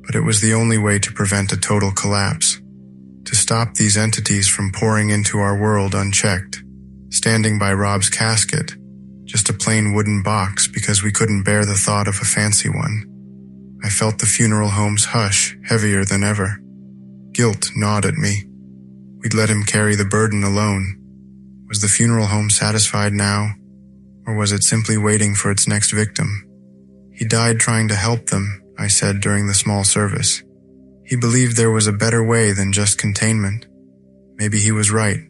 but it was the only way to prevent a total collapse. To stop these entities from pouring into our world unchecked. Standing by Rob's casket, just a plain wooden box because we couldn't bear the thought of a fancy one. I felt the funeral home's hush heavier than ever. Guilt gnawed at me. We'd let him carry the burden alone. Was the funeral home satisfied now, or was it simply waiting for its next victim? He died trying to help them, I said during the small service. He believed there was a better way than just containment. Maybe he was right.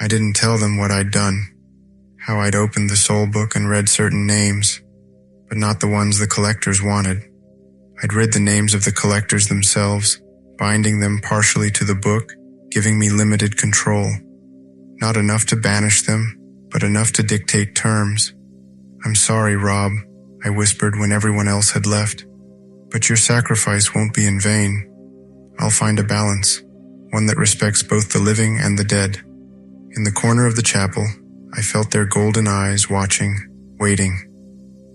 I didn't tell them what I'd done, how I'd opened the soul book and read certain names, but not the ones the collectors wanted. I'd read the names of the collectors themselves, binding them partially to the book, giving me limited control. Not enough to banish them, but enough to dictate terms. "I'm sorry, Rob," I whispered when everyone else had left, "but your sacrifice won't be in vain. I'll find a balance, one that respects both the living and the dead." In the corner of the chapel, I felt their golden eyes watching, waiting.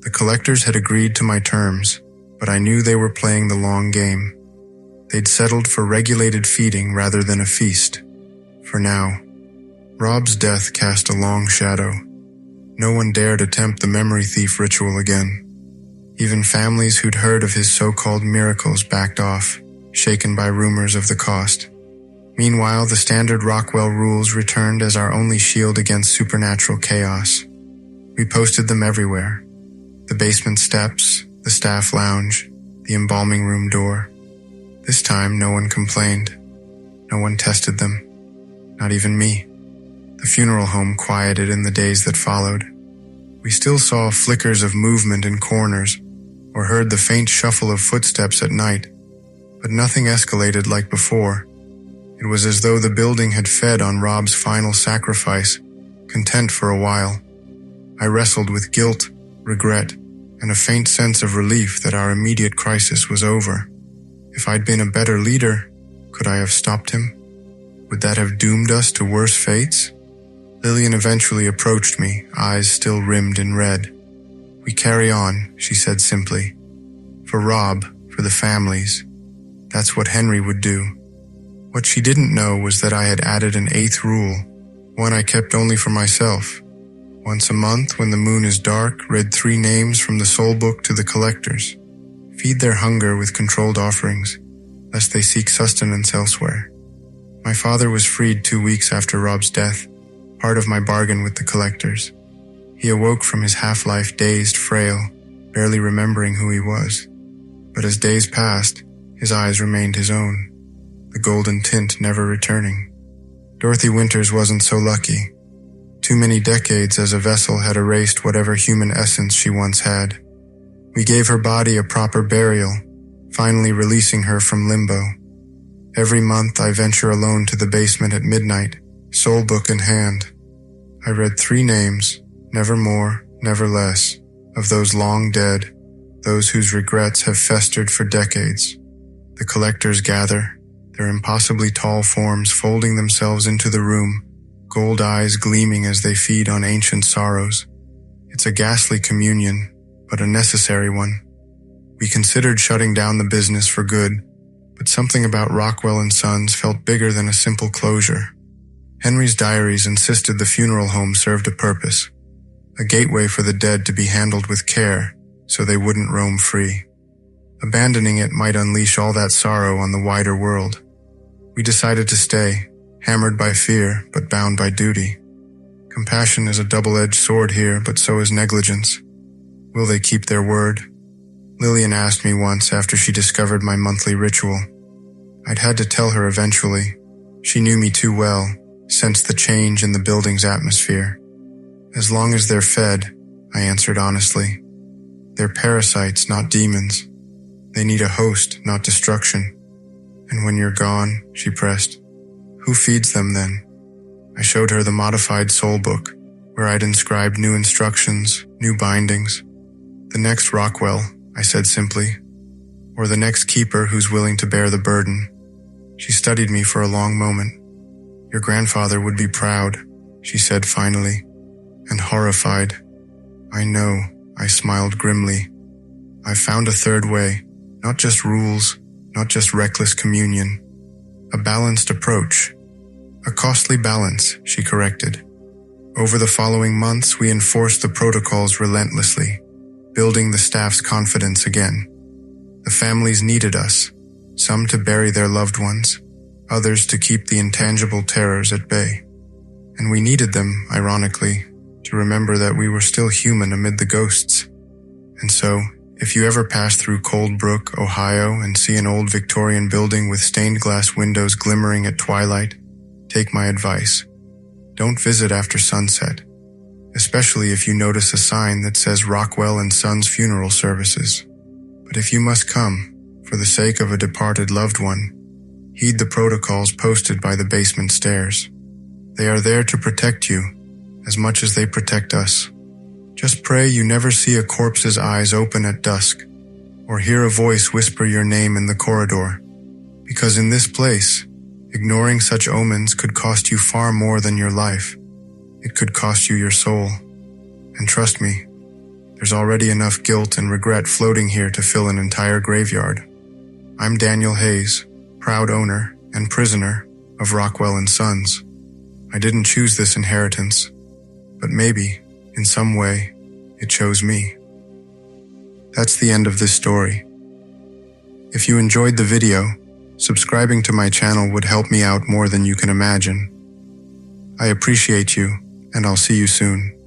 The collectors had agreed to my terms, but I knew they were playing the long game. They'd settled for regulated feeding rather than a feast. For now. Rob's death cast a long shadow. No one dared attempt the memory thief ritual again. Even families who'd heard of his so-called miracles backed off, shaken by rumors of the cost. Meanwhile, the standard Rockwell rules returned as our only shield against supernatural chaos. We posted them everywhere. The basement steps, the staff lounge, the embalming room door. This time, no one complained. No one tested them. Not even me. The funeral home quieted in the days that followed. We still saw flickers of movement in corners, or heard the faint shuffle of footsteps at night, but nothing escalated like before. It was as though the building had fed on Rob's final sacrifice, content for a while. I wrestled with guilt, regret, and a faint sense of relief that our immediate crisis was over. If I'd been a better leader, could I have stopped him? Would that have doomed us to worse fates? Lillian eventually approached me, eyes still rimmed in red. "We carry on," she said simply. "For Rob, for the families. That's what Henry would do." What she didn't know was that I had added an 8th rule, one I kept only for myself. Once a month, when the moon is dark, read 3 names from the soul book to the collectors. Feed their hunger with controlled offerings, lest they seek sustenance elsewhere. My father was freed 2 weeks after Rob's death, part of my bargain with the collectors. He awoke from his half-life dazed, frail, barely remembering who he was. But as days passed, his eyes remained his own, the golden tint never returning. Dorothy Winters wasn't so lucky. Too many decades as a vessel had erased whatever human essence she once had. We gave her body a proper burial, finally releasing her from limbo. Every month I venture alone to the basement at midnight, soul book in hand. I read 3 names, never more, never less, of those long dead, those whose regrets have festered for decades. The collectors gather, their impossibly tall forms folding themselves into the room, gold eyes gleaming as they feed on ancient sorrows. It's a ghastly communion, but a necessary one. We considered shutting down the business for good, but something about Rockwell and Sons felt bigger than a simple closure. Henry's diaries insisted the funeral home served a purpose, a gateway for the dead to be handled with care so they wouldn't roam free. Abandoning it might unleash all that sorrow on the wider world. We decided to stay, hammered by fear but bound by duty. Compassion is a double-edged sword here, but so is negligence. Will they keep their word? Lillian asked me once after she discovered my monthly ritual. I'd had to tell her eventually. She knew me too well, sensed the change in the building's atmosphere. As long as they're fed, I answered honestly. They're parasites, not demons. They need a host, not destruction. And when you're gone, she pressed, who feeds them then? I showed her the modified soul book, where I'd inscribed new instructions, new bindings. The next Rockwell, I said simply, or the next keeper who's willing to bear the burden. She studied me for a long moment. Your grandfather would be proud, she said finally, and horrified. I know, I smiled grimly. I've found a third way, not just rules, not just reckless communion. A balanced approach. A costly balance, she corrected. Over the following months, we enforced the protocols relentlessly, building the staff's confidence again. The families needed us, some to bury their loved ones, others to keep the intangible terrors at bay. And we needed them, ironically, to remember that we were still human amid the ghosts. And so, if you ever pass through Cold Brook, Ohio, and see an old Victorian building with stained glass windows glimmering at twilight, take my advice. Don't visit after sunset, especially if you notice a sign that says Rockwell and Sons Funeral Services. But if you must come, for the sake of a departed loved one, heed the protocols posted by the basement stairs. They are there to protect you, as much as they protect us. Just pray you never see a corpse's eyes open at dusk, or hear a voice whisper your name in the corridor, because in this place, ignoring such omens could cost you far more than your life. It could cost you your soul. And trust me, there's already enough guilt and regret floating here to fill an entire graveyard. I'm Daniel Hayes, proud owner and prisoner of Rockwell and Sons. I didn't choose this inheritance, but maybe, in some way, it chose me. That's the end of this story. If you enjoyed the video, subscribing to my channel would help me out more than you can imagine. I appreciate you, and I'll see you soon.